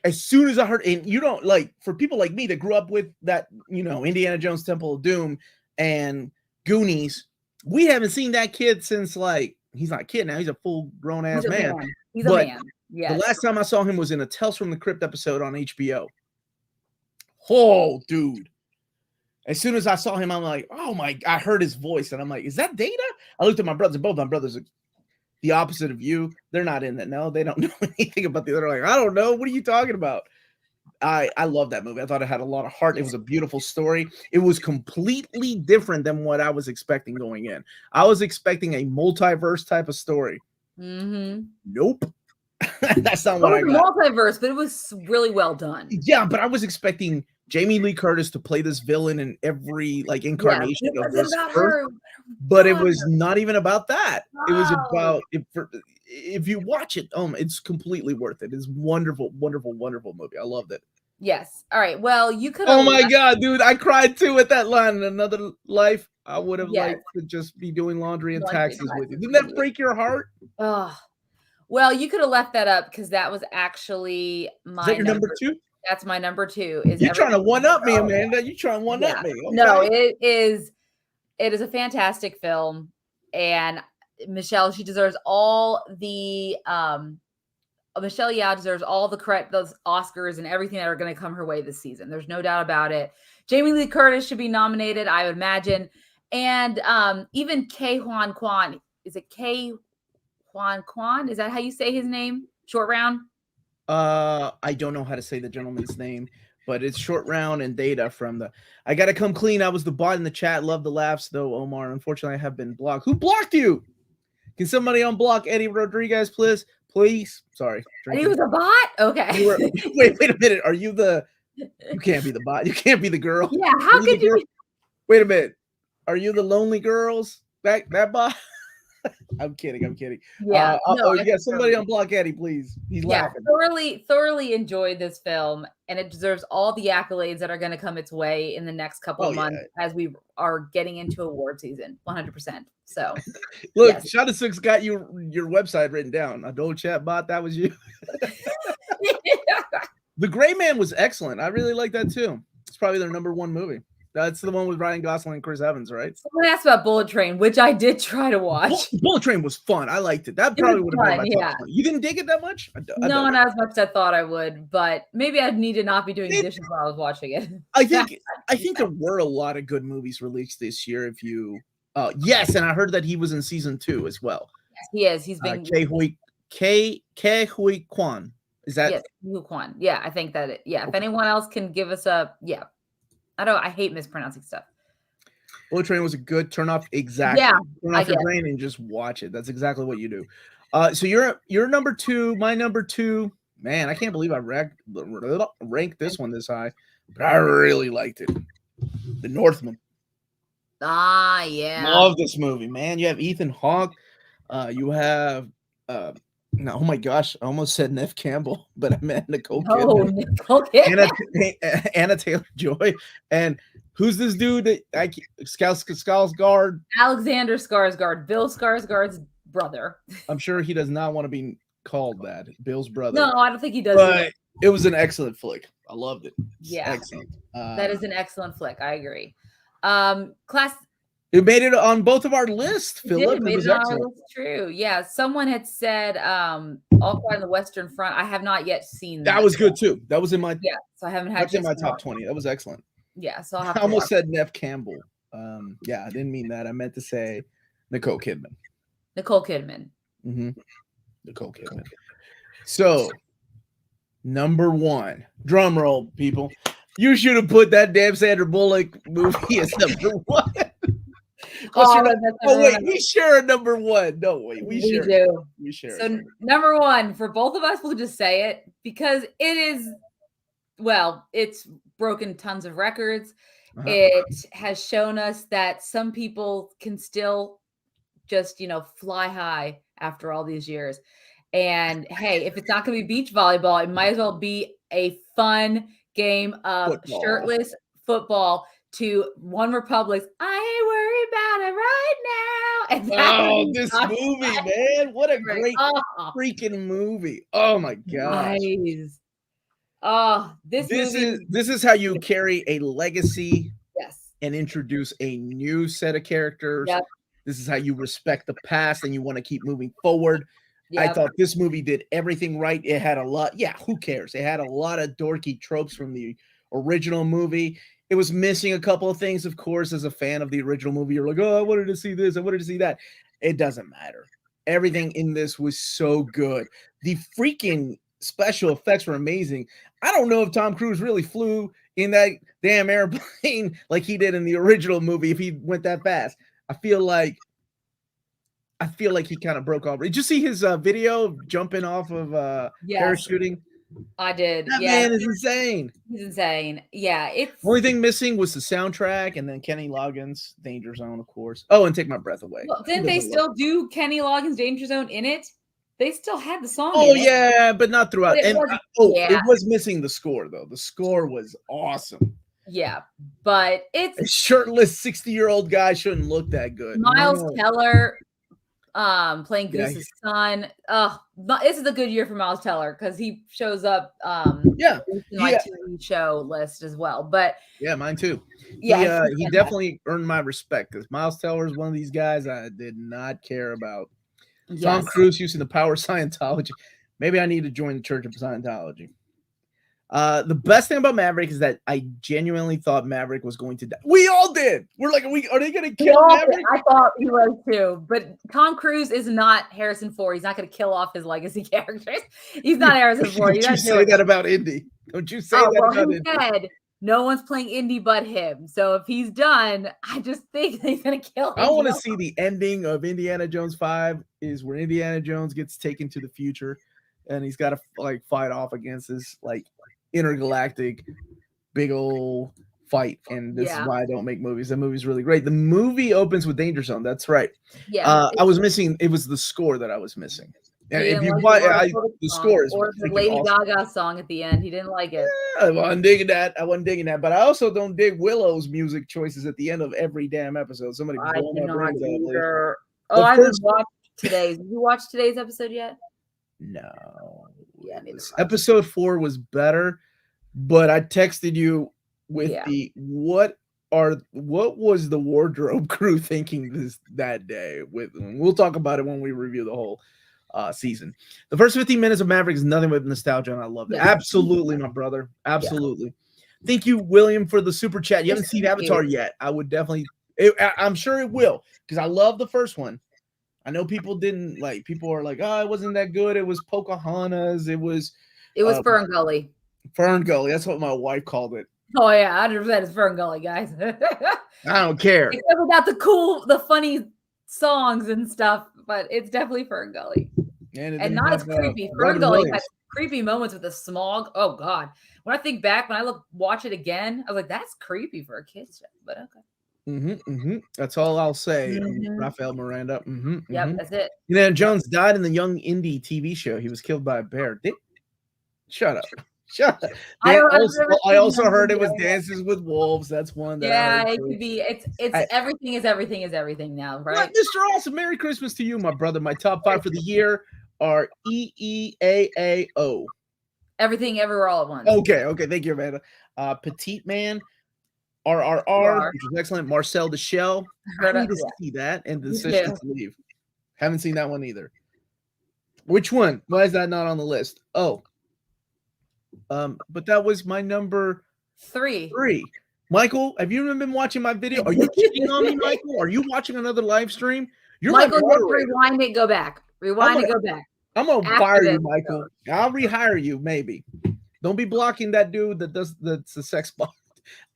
As soon as I heard, and you don't like, for people like me that grew up with that, Indiana Jones Temple of Doom and Goonies, we haven't seen that kid since, like, he's not a kid now, he's a full grown ass man. He's But a man. the Yes. last time I saw him was in a Tales from the Crypt episode on HBO. Oh, dude. As soon as I saw him, I'm like, oh my, I heard his voice and I'm like, is that Data? I looked at my brothers, and both my brothers are the opposite of you. They're not in that. No, they don't know anything about the other. Like, I don't know. What are you talking about? I love that movie. I thought it had a lot of heart. It was a beautiful story. It was completely different than what I was expecting going in. I was expecting a multiverse type of story. Nope. That's not what I got. Multiverse, but it was really well done. Yeah, but I was expecting Jamie Lee Curtis to play this villain in every like incarnation of this Earth, but it was not even about that. It was about if you watch it, it's completely worth it. It's wonderful, wonderful, wonderful movie. I loved it. Yes. All right. Well, you could. Oh my god, dude! I cried too at that line. In another life, I would have liked to just be doing laundry and taxes with you. Didn't that break your heart? Oh, well, you could have left that up because that was actually my. Is that your number 2? That's my number 2. You're trying to one up me, Amanda. You're trying to one up me. Okay? No, it is a fantastic film, and Michelle, she deserves all the Michelle Yeoh deserves all the credit, those Oscars and everything that are going to come her way this season. There's no doubt about it. Jamie Lee Curtis should be nominated, I would imagine, and even Ke Huy Quan. Is it Ke Huy Quan? Is that how you say his name? Short round. I don't know how to say the gentleman's name, but it's Short Round and Data from the. I gotta come clean. I was the bot in the chat. Love the laughs though, Omar. Unfortunately, I have been blocked. Who blocked you? Can somebody unblock Eddie Rodriguez, please? Please. Sorry. He was a bot? Okay. Wait a minute. Are you the. You can't be the bot. You can't be the girl. Yeah, how could you. Wait a minute. Are you the lonely girls? That bot? I'm kidding. Yeah. Somebody unblock Eddie, please. He's laughing. Thoroughly enjoyed this film, and it deserves all the accolades that are going to come its way in the next couple of months as we are getting into award season. 100%. So, look, Shadow Six got your website written down. Adult chat bot, that was you. The Gray Man was excellent. I really like that too. It's probably their number 1 movie. That's the one with Ryan Gosling and Chris Evans, right? Someone asked about Bullet Train, which I did try to watch. Bullet Train was fun. I liked it. That probably would have been my top 20. You didn't dig it that much? No, not as much as I thought I would, but maybe I'd need to not be doing dishes while I was watching it. I think there were a lot of good movies released this year. If you, yes, and I heard that he was in season 2 as well. Yes, he is. He's been Ke Huy Quan. Is that? Yes, Huy Quan. Yeah, I think that. Yeah, if anyone else can give us a I hate mispronouncing stuff. Bullet Train was a good turn off. Exactly. Yeah. Turn off your brain and just watch it. That's exactly what you do. So you're number 2. My number 2. Man, I can't believe I ranked this one this high, but I really liked it. The Northman. Ah, yeah. Love this movie, man. You have Ethan Hawke. You have no, oh my gosh, I almost said Neve Campbell, but I meant Nicole Kidman. Nicole Kidman. Anna Taylor-Joy. And who's this dude that Skarsgård? Alexander Skarsgård, Bill Skarsgård's brother. I'm sure he does not want to be called that, Bill's brother. No, I don't think he does. But it was an excellent flick. I loved it. Yeah, excellent. That is an excellent flick. I agree. It made it on both of our lists, Philip. It was excellent. True. Yeah. Someone had said All Quiet on the Western Front. I have not yet seen that. That was good too. That was in my so I haven't had that's in my top 20. That was excellent. Yeah. So I almost said Neve Campbell. I didn't mean that. I meant to say Nicole Kidman. Mm-hmm. Nicole Kidman. So number 1. Drum roll, people. You should have put that damn Sandra Bullock movie as number 1. Wait, we share a number 1. No, wait, we share. Do. We share. So number 1 for both of us, we'll just say it because it is. Well, it's broken tons of records. It has shown us that some people can still just fly high after all these years. And hey, if it's not going to be beach volleyball, it might as well be a fun game of shirtless football to One Republic's I Ain't Worried About It Right Now. And Oh, this movie, man. What a great Oh, freaking movie. Oh my gosh. nice. Oh, this movie. This is how you carry a legacy Yes. and introduce a new set of characters. Yep. This is how you respect the past and you want to keep moving forward. I Yep. thought this movie did everything right. It had a lot. Yeah, who cares? It had a lot of dorky tropes from the original movie. It was missing a couple of things, of course. As a fan of the original movie, you're like, oh, I wanted to see this. I wanted to see that. It doesn't matter. Everything in this was so good. The freaking special effects were amazing. I don't know if Tom Cruise really flew in that damn airplane like he did in the original movie if he went that fast. I feel like he kind of broke off. Did you see his video of jumping off of Yes, parachuting? I did. That Yeah, man is insane. he's insane. Yeah, it's Only thing missing was the soundtrack, and then Kenny Loggins' Danger Zone, of course. Oh, and Take My Breath Away. well, didn't they still do Kenny Loggins' Danger Zone in it? They still had the song. Oh in it. yeah, but not throughout. But it And wasn't- it was missing the score though. The score was awesome. Yeah, but A it's shirtless 60-year-old guy shouldn't look that good. Miles No. Teller playing Yeah, Goose's son. This is a good year for Miles Teller because he shows up Yeah, in my TV show list as well. But yeah, mine too. yeah, He definitely earned my respect because Miles Teller is one of these guys I did not care about. Tom yes. Cruise using the power of Scientology. Maybe I need to join the Church of Scientology. The best thing about Maverick is that I genuinely thought Maverick was going to die. We all did. We're like, are they going to kill Maverick? I thought he was too, but Tom Cruise is not Harrison Ford. He's not going to kill off his legacy characters. He's not Harrison Ford. Don't you say that about Indy? Don't you say that about he Indy? said no one's playing Indy but him. So if he's done, I just think he's going to kill him. I want to see the ending of Indiana Jones 5 is where Indiana Jones gets taken to the future, and he's got to fight off against this intergalactic big old fight, and this is why I don't make movies. The movie's really great. The movie opens with Danger Zone. That's right. Yeah, I was missing. It was the score that I was missing. And if you the score is or the Lady Gaga song at the end. He didn't like it. I wasn't digging that. But I also don't dig Willow's music choices at the end of every damn episode. Somebody blowing my brains out. I haven't watched today's. Have you watched today's episode yet? No. Yeah, neither. Episode 4 was better, but I texted you with what was the wardrobe crew thinking that day? We'll talk about it when we review the whole season. The first 15 minutes of Maverick is nothing but nostalgia, and I love it. Yeah. Absolutely, my brother. Absolutely. Yeah. Thank you, William, for the super chat. You haven't seen Avatar yet. I would definitely. I'm sure it will because I love the first one. I know people didn't like. People are like, "Oh, it wasn't that good. It was Pocahontas. It was Fern Gully." Fern Gully. That's what my wife called it. Oh yeah, 100% it's Fern Gully, guys. I don't care. Except without the funny songs and stuff, but it's definitely Fern Gully. And not as creepy. Fern Gully has creepy moments with the smog. Oh God. When I think back, when I watch it again, I was like, that's creepy for a kid's show, but okay. That's all I'll say. Rafael Miranda. Yep, that's it. Jones died in the Young Indie TV show. He was killed by a bear. Shut up. I also heard it was Dances with Wolves. That's one. It could be. It's everything is everything now, right? Mr. Awesome, Merry Christmas to you, my brother. My top 5 for the year are EEAAO. Everything, Everywhere, All at Once. Okay. Thank you, Amanda. Petite Man. RRR, which was excellent. Marcel the Shell. I need to see that. And Decision to Leave. Haven't seen that one either. Which one? Why is that not on the list? But that was my number 3. Michael, have you been watching my video? Are you cheating on me, Michael? Are you watching another live stream? You're Michael, rewind it, go back. Rewind it, go back. I'm gonna fire you, Michael. I'll rehire you, maybe. Don't be blocking that dude that's the sex bot.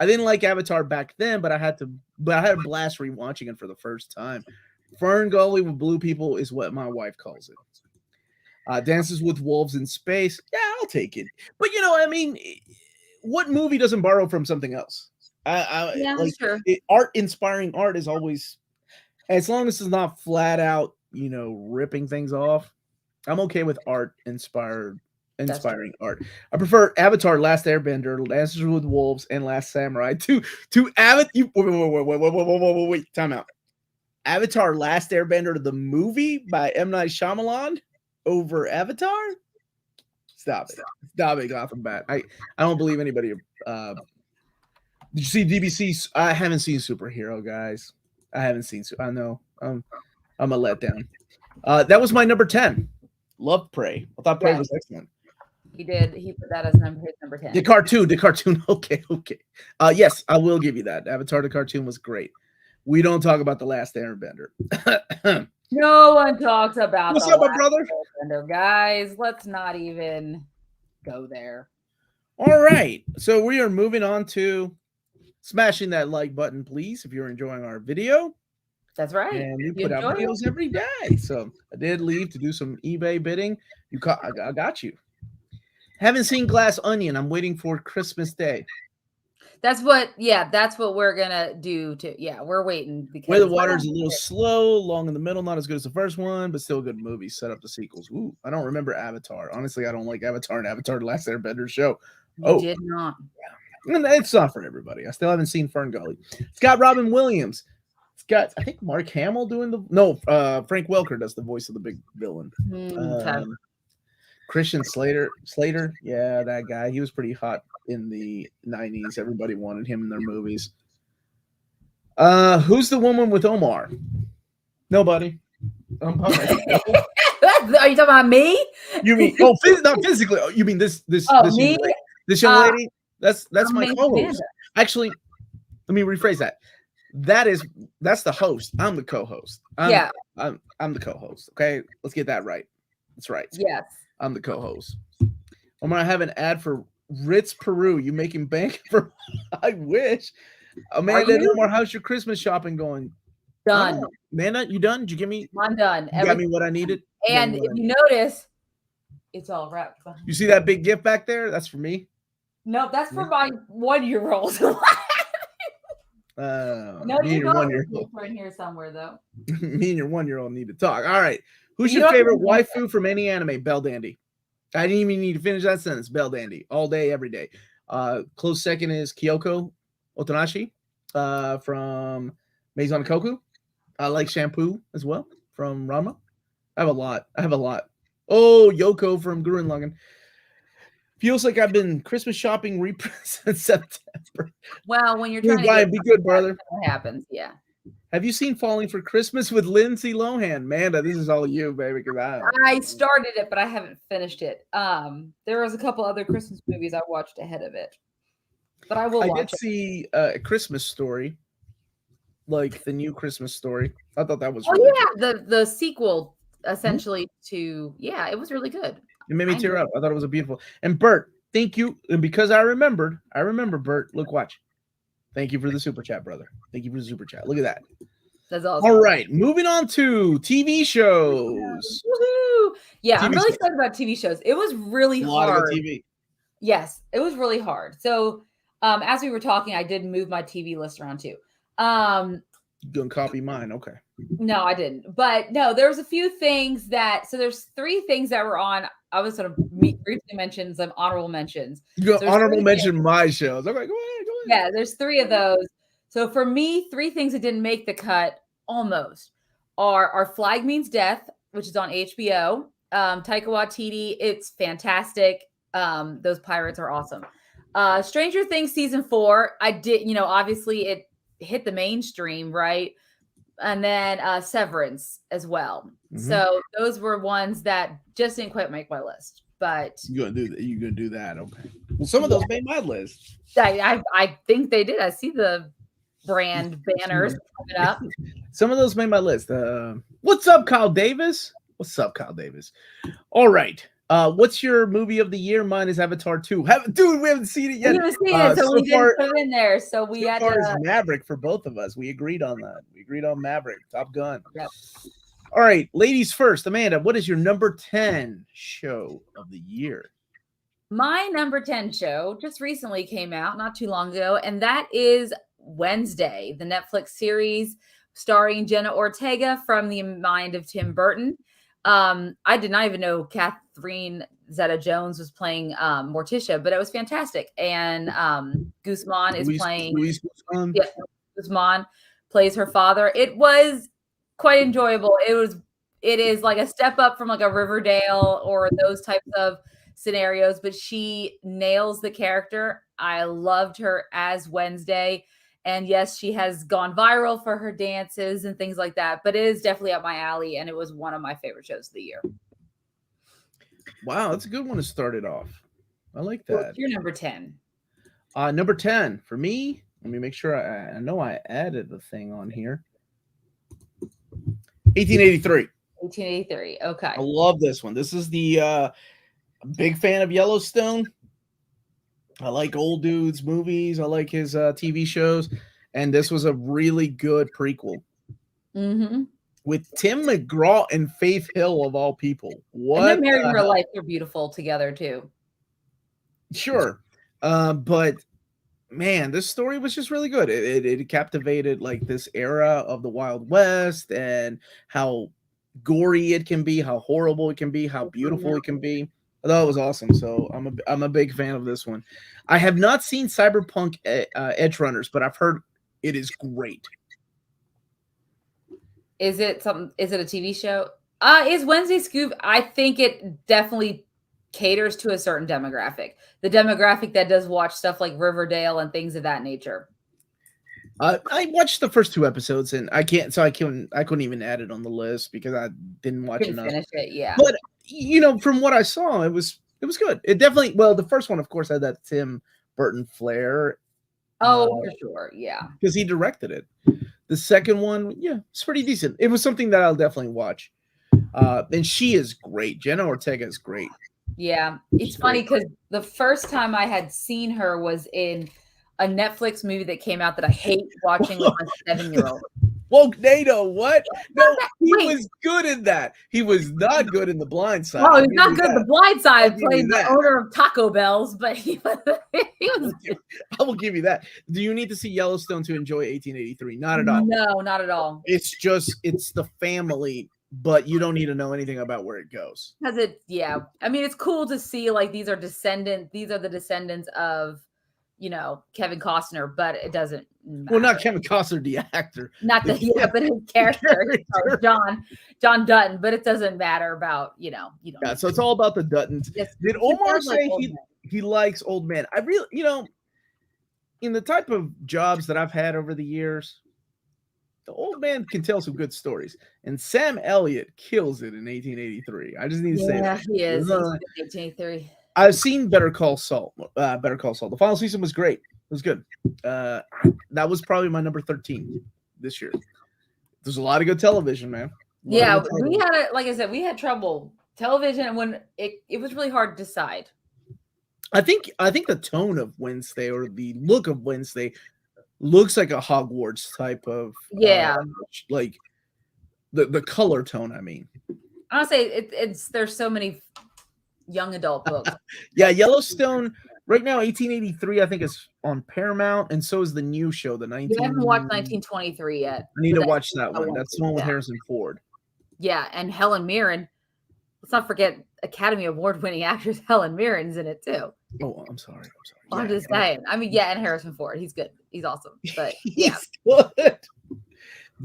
I didn't like Avatar back then, but I had a blast rewatching it for the first time. Fern Gully with blue people is what my wife calls it. Dances with Wolves in Space. Yeah, I'll take it. But what movie doesn't borrow from something else? Sure. Inspiring art is always, as long as it's not flat out, ripping things off. I'm okay with inspiring art. I prefer Avatar: Last Airbender, Dances with Wolves, and Last Samurai to Avatar. Wait, time out. Avatar: Last Airbender, the movie by M. Night Shyamalan, over Avatar? Stop it, Gotham Bat. I don't believe anybody. Did you see DBC? I haven't seen Superhero, guys. I haven't seen. I know. I'm a letdown. That was my number 10. Love Prey. I thought Prey was excellent. He did. He put that as number 10. The cartoon. Okay. Yes, I will give you that. Avatar the cartoon was great. We don't talk about The Last Airbender. No one talks about what's up, my brother? Airbender, guys. Let's not even go there. All right. So we are moving on to smashing that like button, please, if you're enjoying our video. That's right. And we put out videos every day. So I did leave to do some eBay bidding. I got you. Haven't seen Glass Onion. I'm waiting for Christmas Day. That's what we're gonna do too. Yeah, we're waiting because Where the Water's a little slow, long in the middle, not as good as the first one, but still a good movie. Set up the sequels. Ooh, I don't remember Avatar. Honestly, I don't like Avatar and Avatar: The Last Airbender show. You did not. Yeah. It's not for everybody. I still haven't seen Fern Gully. It's got Robin Williams. It's got, I think, Mark Hamill doing Frank Welker does the voice of the big villain. Christian Slater, yeah, that guy. He was pretty hot in the 90s. Everybody wanted him in their movies. Who's the woman with Omar? Nobody. Are you talking about me? You mean not physically? You mean this me? This young lady? That's my co-host. Actually, let me rephrase that. That's the host. I'm the co-host. I'm the co-host. Okay, let's get that right. That's right. Yes. I'm the co-host. Omar, I have an ad for Ritz Peru. You making bank for? I wish. Amanda and Omar, how's your Christmas shopping going? Done. Amanda, you done? Did you give me? I'm done. You got me what I needed. And if you notice, it's all wrapped. You see that big gift back there? That's for me. No, that's for my 1-year-old. No, me and your 1-year-old in here somewhere though. Me and your 1-year-old need to talk. All right. Who's your favorite waifu from any anime? Belle Dandy. I didn't even need to finish that sentence. Belle Dandy. All day, every day. Close second is Kyoko Otonashi from Maison Koku. I like Shampoo as well from Ranma. I have a lot. Oh, Yoko from Gurren Lagann. Feels like I've been Christmas shopping reprints in September. Well, when you're trying to be good, brother. What happens? Yeah. Have you seen Falling for Christmas with Lindsay Lohan? Manda, this is all you, baby. Because I started it, but I haven't finished it. There was a couple other Christmas movies I watched ahead of it, but I will. I did see A Christmas Story, like the new Christmas Story. I thought that was. The sequel essentially to it was really good. It made me tear up. I thought it was a beautiful. And Bert, thank you. And because I remember, Bert. Look, watch. Thank you for the super chat, brother. Thank you for the super chat. Look at that. That's awesome. All right, moving on to TV shows. Woohoo! Yeah, I'm really excited about TV shows. It was really hard. A lot of TV. Yes, it was really hard. So, as we were talking, I did move my TV list around too. You gonna copy mine? Okay. No, I didn't. But no, there was a few things that. So there's 3 things that were on. I was sort of briefly mentioned some honorable mentions. You go honorable mention my shows. Okay, go ahead. Yeah, there's 3 of those. So for me, 3 things that didn't make the cut almost are Flag Means Death, which is on HBO. Taika Waititi, it's fantastic. Those pirates are awesome. Stranger Things season 4, I did, obviously it hit the mainstream, right? And then Severance as well. Mm-hmm. So those were ones that just didn't quite make my list. But you're gonna do that, okay? Well, some of those made my list. I think they did. I see the brand banners coming up. Some of those made my list. What's up, Kyle Davis? All right. What's your movie of the year? Mine is Avatar 2. Dude, we haven't seen it yet. We haven't seen it, so we didn't put it in there. So we had to. Maverick for both of us. We agreed on that. We agreed on Maverick. Top Gun. Yep. All right, ladies first. Amanda, what is your number 10 show of the year? My number 10 show just recently came out, not too long ago, and that is Wednesday, the Netflix series starring Jenna Ortega from the mind of Tim Burton. I did not even know Catherine Zeta-Jones was playing Morticia, but it was fantastic. And Guzman is playing. Luis Guzman. Yeah, Guzman plays her father. It was quite enjoyable. It is like a step up from like a Riverdale or those types of scenarios, but she nails the character. I loved her as Wednesday. And yes, she has gone viral for her dances and things like that, but it is definitely up my alley, and it was one of my favorite shows of the year. Wow, that's a good one to start it off. I like that. What's your number 10? Number 10 for me. Let me make sure I know I added the thing on here. 1883. 1883. Okay. I love this one. This is the big fan of Yellowstone. I like old dudes movies. I like his TV shows, and this was a really good prequel with Tim McGraw and Faith Hill of all people. What? And they're married in real life. They're beautiful together too. Sure, but man, this story was just really good. It captivated like this era of the Wild West and how gory it can be, how horrible it can be, how beautiful it can be. I thought it was awesome. So I'm a big fan of this one. I have not seen Cyberpunk Edge Runners, but I've heard it is great. Is it a TV show? Is Wednesday Scoop? I think it definitely caters to a certain demographic. The demographic that does watch stuff like Riverdale and things of that nature. I watched the first 2 episodes, and I couldn't even add it on the list because I didn't watch enough. Finish it, yeah. But from what I saw, it was good. It definitely, well, the first one, of course, had that Tim Burton flair. Oh, for sure, yeah. Because he directed it. The second one, yeah, it's pretty decent. It was something that I'll definitely watch. And she is great. Jenna Ortega is great. Yeah, it's funny because the first time I had seen her was in a Netflix movie that came out that I hate watching with my 7-year-old. Woke NATO, what? No, he was good in that. He was not good in The Blind Side. Oh, he's not good in The Blind Side, playing the owner of Taco Bell's, but he was I will give you that. Do you need to see Yellowstone to enjoy 1883? Not at all. No, not at all. It's the family, but you don't need to know anything about where it goes. Yeah. I mean, it's cool to see like these are the descendants of Kevin Costner, but it doesn't matter. Well, not Kevin Costner, the actor. Not but his character, John Dutton, but it doesn't matter about, Yeah, so it's all about the Duttons. Yes. Did Omar say he likes old men? I really, in the type of jobs that I've had over the years, the old man can tell some good stories. And Sam Elliott kills it in 1883. I just need to say that. Yeah, he is. 1883. I've seen Better Call Saul. The final season was great. It was good. That was probably my number 13 this year. There's a lot of good television, man. Yeah, we had like I said, we had trouble television when it was really hard to decide. I think the tone of Wednesday or the look of Wednesday looks like a Hogwarts type of like the color tone. I mean, I'll say there's so many young adult books. Yeah, Yellowstone right now, 1883, I think is on Paramount, and so is the new show, the 19. I haven't watched 1923 yet. I need to watch that one. That's the one with Harrison Ford. Yeah, and Helen Mirren. Let's not forget Academy Award-winning actress Helen Mirren's in it too. Oh, I'm sorry. I'm just saying. I mean, and Harrison Ford. He's good. He's awesome. But he's good.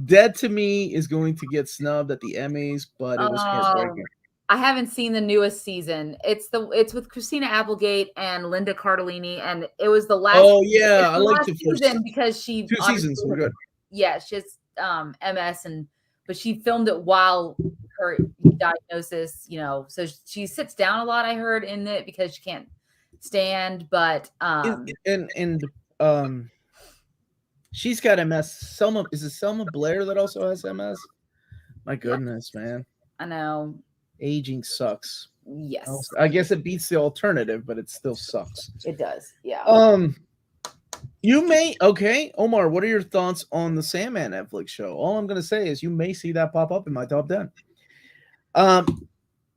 Dead to Me is going to get snubbed at the Emmys, but it was heartbreaking. I haven't seen the newest season. It's with Christina Applegate and Linda Cardellini, and it was the last. Oh yeah, I like the season because she 2 seasons were good. Yeah, she has MS, but she filmed it while her diagnosis. So she sits down a lot. I heard in it because she can't stand, but she's got MS. Is it Selma Blair that also has MS? My goodness, man. I know. Aging sucks. Yes. I guess it beats the alternative, but it still sucks. It does. Yeah. Omar, what are your thoughts on the Sandman Netflix show? All I'm going to say is you may see that pop up in my top 10.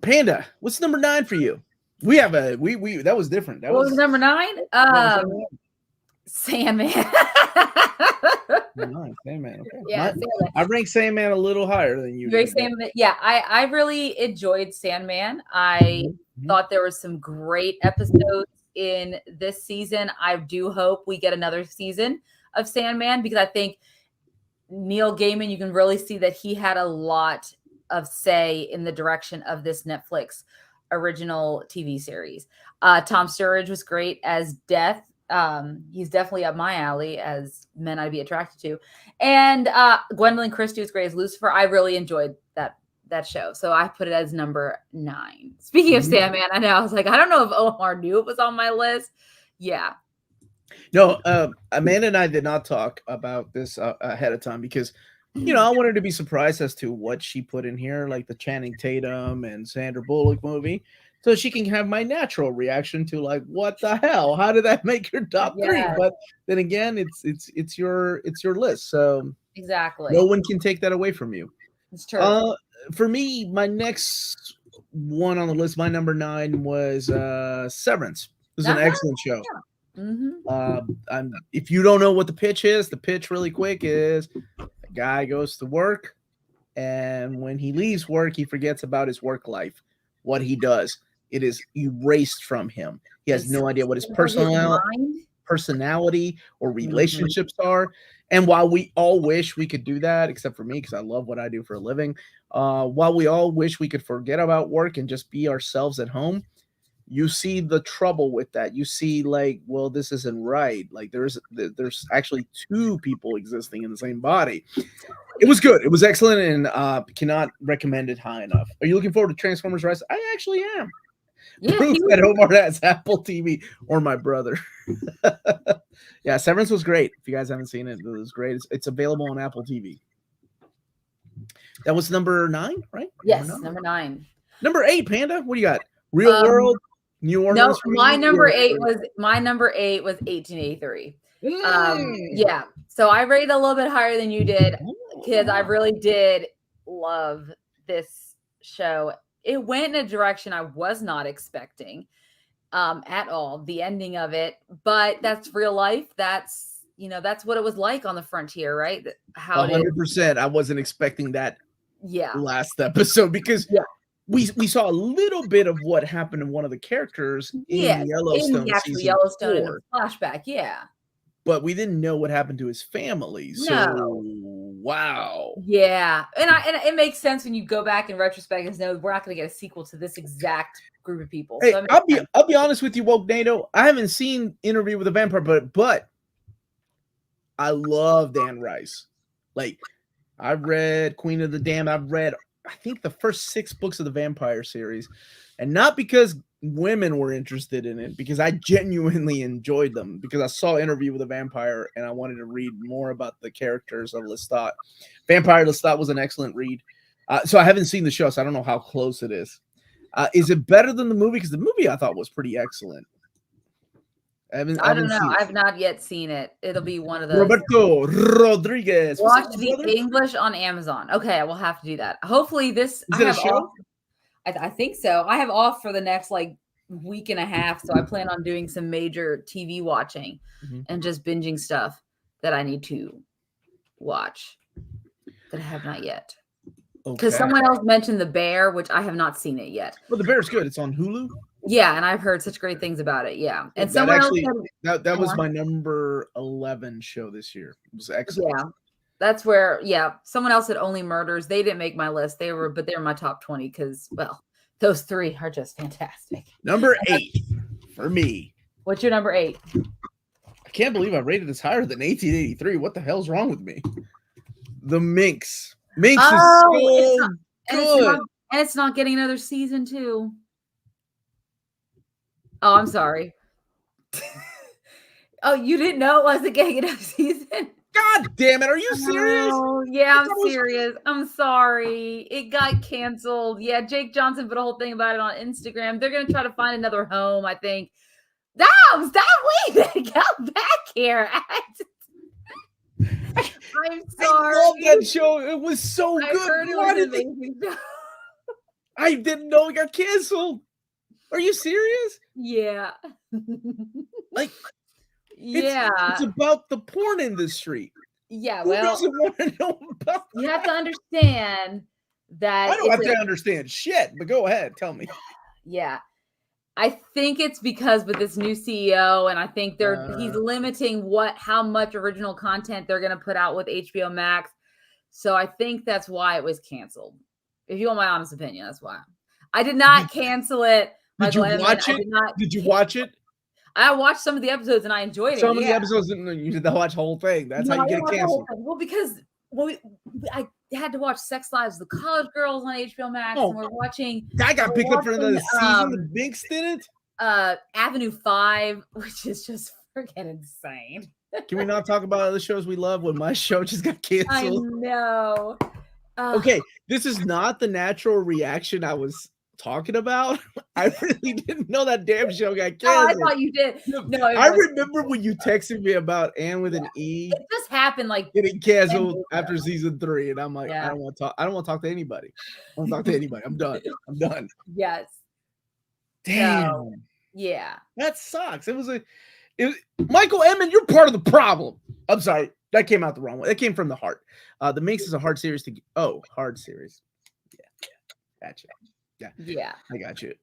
Panda, what's number 9 for you? We have that was different. What was number 9? Sandman. Sandman. Okay. Yeah, Sandman. I rank Sandman a little higher than you. Sandman. Yeah, I really enjoyed Sandman. I thought there were some great episodes in this season. I do hope we get another season of Sandman because I think Neil Gaiman, you can really see that he had a lot of say in the direction of this Netflix original TV series. Tom Sturridge was great as Death. He's definitely up my alley as men I'd be attracted to. And Gwendolyn Christie was great as Lucifer. I really enjoyed that show. So I put it as number 9. Speaking of Sandman, I know I was like, I don't know if Omar knew it was on my list. Yeah. No, Amanda and I did not talk about this ahead of time because, I wanted to be surprised as to what she put in here, like the Channing Tatum and Sandra Bullock movie, so she can have my natural reaction to like, what the hell? How did that make your top 3? But then again, it's your list, so exactly, no one can take that away from you. It's true. For me, my next one on the list, my number 9 was Severance. It was an excellent show. If you don't know what the pitch is, the pitch really quick is a guy goes to work, and when he leaves work, he forgets about his work life. What he does, it is erased from him. He has no idea what his personality or relationships are. And while we all wish we could do that, except for me, because I love what I do for a living, while we all wish we could forget about work and just be ourselves at home, you see the trouble with that. You see, like, well, this isn't right. Like, there's actually 2 people existing in the same body. It was good. It was excellent, and cannot recommend it high enough. Are you looking forward to Transformers Rise? I actually am. Yeah, proof that Omar has Apple TV, or my brother. Yeah, Severance was great. If you guys haven't seen it, it was great. It's available on Apple TV. That was number 9, right? Yes, number 9. Number 8, Panda. What do you got? Real World, New Orleans. No, my number 8 was 1883. Yeah, so I rated a little bit higher than you did because I really did love this show. It went in a direction I was not expecting at all, the ending of it, but that's real life. That's what it was like on the frontier, right? How 100%. I wasn't expecting that. Yeah. Last episode, because we saw a little bit of what happened to one of the characters in Yellowstone. In Yellowstone in the flashback, but we didn't know what happened to his family. So wow. Yeah. And it makes sense when you go back in retrospect and know we're not going to get a sequel to this exact group of people. Hey, so I'll be honest with you, Woke NATO. I haven't seen Interview with a Vampire, but I love Anne Rice. Like, I've read Queen of the Damned. I've read, I think, the first 6 books of the Vampire series. And not because women were interested in it, because I genuinely enjoyed them, because I saw Interview with a Vampire and I wanted to read more about the characters of Lestat. Vampire Lestat was an excellent read. So I haven't seen the show, so I don't know how close it is. Is it better than the movie? Because the movie I thought was pretty excellent. I don't know. I've not yet seen it. It'll be one of those. Roberto Rodriguez. Watch the English on Amazon. Okay, I will have to do that. Hopefully this. Is it a show? I think so. I have off for the next week and a half, so I plan on doing some major TV watching and just binging stuff that I need to watch that I have not yet. Because someone else mentioned The Bear, which I have not seen it yet. Well, The Bear's good. It's on Hulu. Yeah, and I've heard such great things about it. Yeah, and that was my number 11 show this year. It was excellent. Yeah, that's where someone else had Only Murders. They didn't make my list. They were my top 20 because those 3 are just fantastic. Number 8 for me. What's your number 8? I can't believe I rated this higher than 1883. What the hell's wrong with me? The Minx. Minx is so good, and it's not getting another season 2. Oh, I'm sorry. Oh, you didn't know it wasn't getting another season? God damn it. Are you serious? Oh, yeah, I'm serious. I'm sorry. It got canceled. Yeah, Jake Johnson put a whole thing about it on Instagram. They're going to try to find another home, I think. Stop leaving. Get back here. I'm sorry. I love that show. It was so good. I didn't know it got canceled. Are you serious? Yeah. It's about the porn industry. Yeah, Who doesn't want to know about that? You have to understand that. I don't have to understand shit, but go ahead. Tell me. Yeah. I think it's because with this new CEO, and I think he's limiting how much original content they're going to put out with HBO Max. So I think that's why it was canceled. If you want my honest opinion, that's why. I did not cancel it. Did you Michael watch Evan, it? Did you watch it? I watched some of the episodes and I enjoyed it. Some of the episodes, you did not watch the whole thing. That's how you get it canceled. Well, because I had to watch Sex Lives of the College Girls on HBO Max, and we're watching. I got picked up for another season. The Binks didn't. Avenue 5, which is just freaking insane. Can we not talk about other shows we love when my show just got canceled? I know. Okay, this is not the natural reaction I was talking about. I really didn't know that damn show got canceled. Oh, I thought you did. No, I remember when you texted me about Anne with an E. It just happened like getting canceled after season 3, and I'm like, I don't want to talk. I don't want to talk to anybody. I don't want to talk to anybody. I'm done. I'm done. Yes. Damn. So, yeah. That sucks. It was Michael Emmon, you're part of the problem. I'm sorry. That came out the wrong way. That came from the heart. The Minx is a hard series to get. Oh, hard series. Yeah. Gotcha. Yeah. I got you.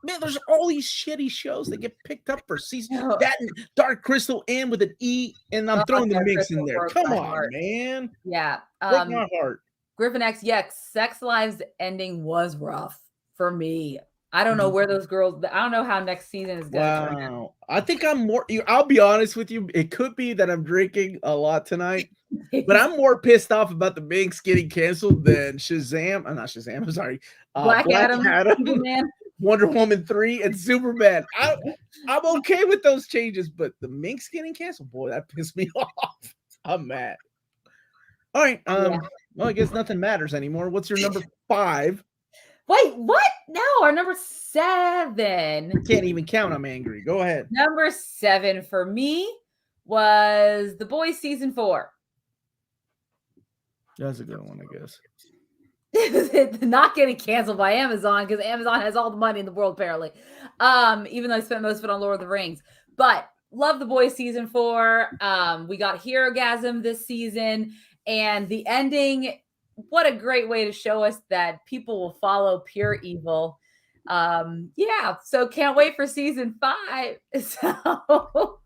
Man, there's all these shitty shows that get picked up for season. That and Dark Crystal and with an E, and I'm throwing the Minx in there. Come on, man. Yeah. Break my heart. Griffin X, Sex Lives ending was rough for me. I don't know where those girls. I don't know how next season is going to turn out. I think I'm more. I'll be honest with you. It could be that I'm drinking a lot tonight, but I'm more pissed off about the Minx getting canceled than Shazam. I'm not Shazam. I'm sorry. Black Adam, Wonder Woman 3, and Superman. I'm okay with those changes, but the Minx getting canceled, boy, that pissed me off. I'm mad. All right. Well, I guess nothing matters anymore. What's your number 5? Wait, what? No, our number 7. I can't even count. I'm angry. Go ahead. Number 7 for me was The Boys season 4. That's a good one, I guess. Not getting canceled by Amazon because Amazon has all the money in the world, apparently. Even though I spent most of it on Lord of the Rings. But love The Boys season 4. We got Herogasm this season. And the ending, what a great way to show us that people will follow pure evil. So can't wait for season 5. So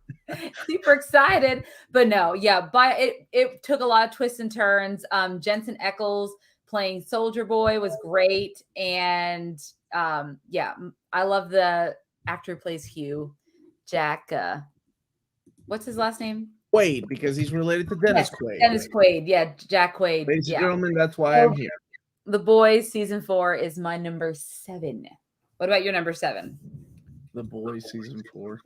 super excited. But no, it took a lot of twists and turns. Jensen Ackles playing Soldier Boy was great. And I love the actor who plays Hugh, Jack. What's his last name? Quaid, because he's related to Dennis Quaid. Dennis Quaid, Jack Quaid. Ladies and gentlemen, that's why I'm here. The Boys season 4 is my number 7. What about your number 7? The Boys season 4.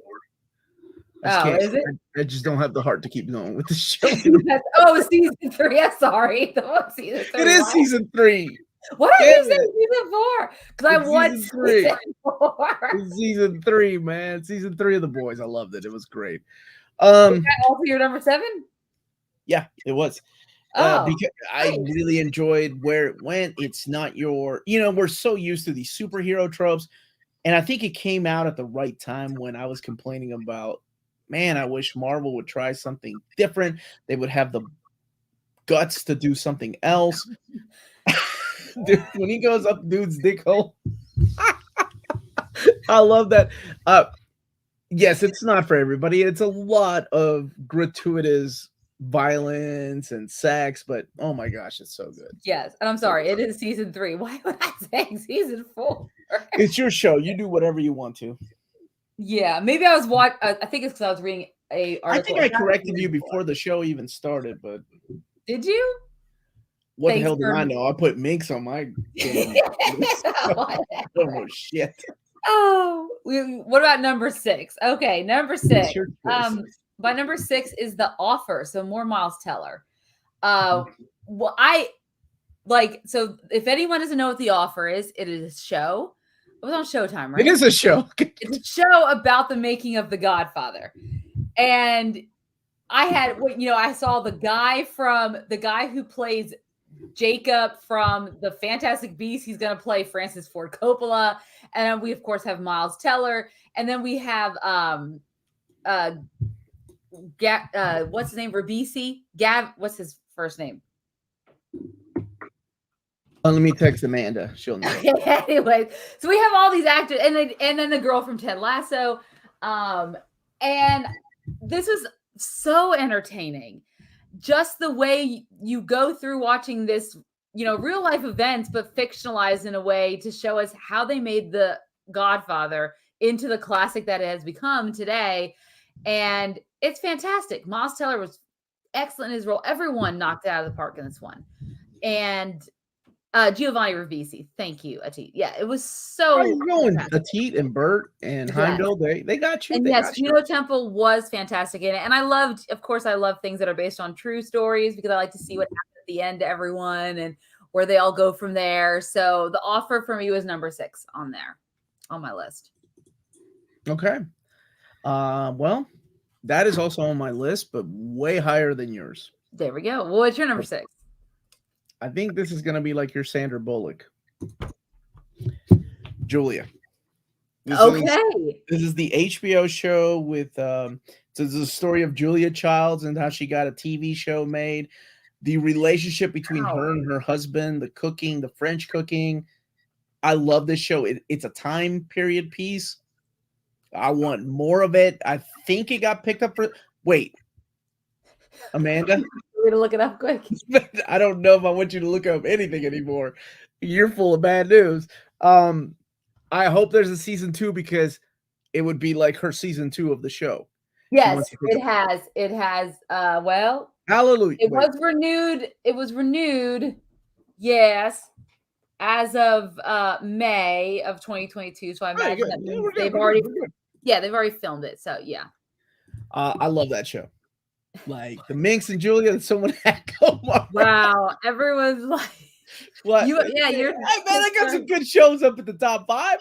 Is it? I just don't have the heart to keep going with the show. Season 3. I'm sorry. Season 3. It is season 3. What are you saying season 4? Because I watched season 4. It's season 3, man. Season 3 of The Boys. I loved it. It was great. Was that also your number 7? Yeah, it was. Because I really enjoyed where it went. It's not we're so used to these superhero tropes. And I think it came out at the right time when I was complaining about, man, I wish Marvel would try something different. They would have the guts to do something else. Dude, when he goes up dude's dick hole. I love that. Yes, it's not for everybody. It's a lot of gratuitous violence and sex, but oh my gosh, it's so good. Yes, and I'm sorry, it is season 3. Why would I say season 4? It's your show. You do whatever you want to. Yeah, maybe I was I think it's because I was reading a article. I think I corrected you before the show even started, but did you? What the hell do I know? I put Minx on my game. I don't know shit. Oh, what about number 6? Okay, number 6. By number 6 is The Offer, so more Miles Teller. Well, so if anyone doesn't know what The Offer is, it is a show. It was on Showtime, right? It is a show. It's a show about the making of The Godfather. And I saw the guy who plays Jacob from the Fantastic Beasts. He's going to play Francis Ford Coppola. And then we, of course, have Miles Teller. And then we have, what's his name? Ribisi? What's his first name? Let me text Amanda. She'll know. Anyway, so we have all these actors. And then the girl from Ted Lasso. And this was so entertaining. just the way you go through watching this, real life events, but fictionalized in a way to show us how they made The Godfather into the classic that it has become today. And it's fantastic. Miles Teller was excellent in his role. Everyone knocked it out of the park in this one. And Giovanni Ribisi, thank you, Atit. Yeah, it was so. How you going, Atit and Bert and Heimdall? They got you. And they yes, got you. Juno Temple was fantastic in it. And I love things that are based on true stories because I like to see what happens at the end to everyone and where they all go from there. So The Offer for me was number 6 on there, on my list. Okay. Well, that is also on my list, but way higher than yours. There we go. Well, what's your number 6? I think this is going to be like your Sandra Bullock. Julia. This is the HBO show with it's a story of Julia Childs and how she got a TV show made, the relationship between her and her husband, the cooking, the French cooking. I love this show. It's a time period piece. I want more of it. I think it got picked up for. Wait, Amanda, we're gonna look it up quick. I don't know if I want you to look up anything anymore. You're full of bad news. I hope there's a season 2 because it would be like her season 2 of the show. Yes, it has. It has. Well, hallelujah. It was renewed. It was renewed. Yes, as of May of 2022. So I imagine that means they've already filmed it. So yeah. I love that show. Like the Minx and Julia and someone had Omar. Wow, everyone's like, what? You're. I got some good shows up at the top 5.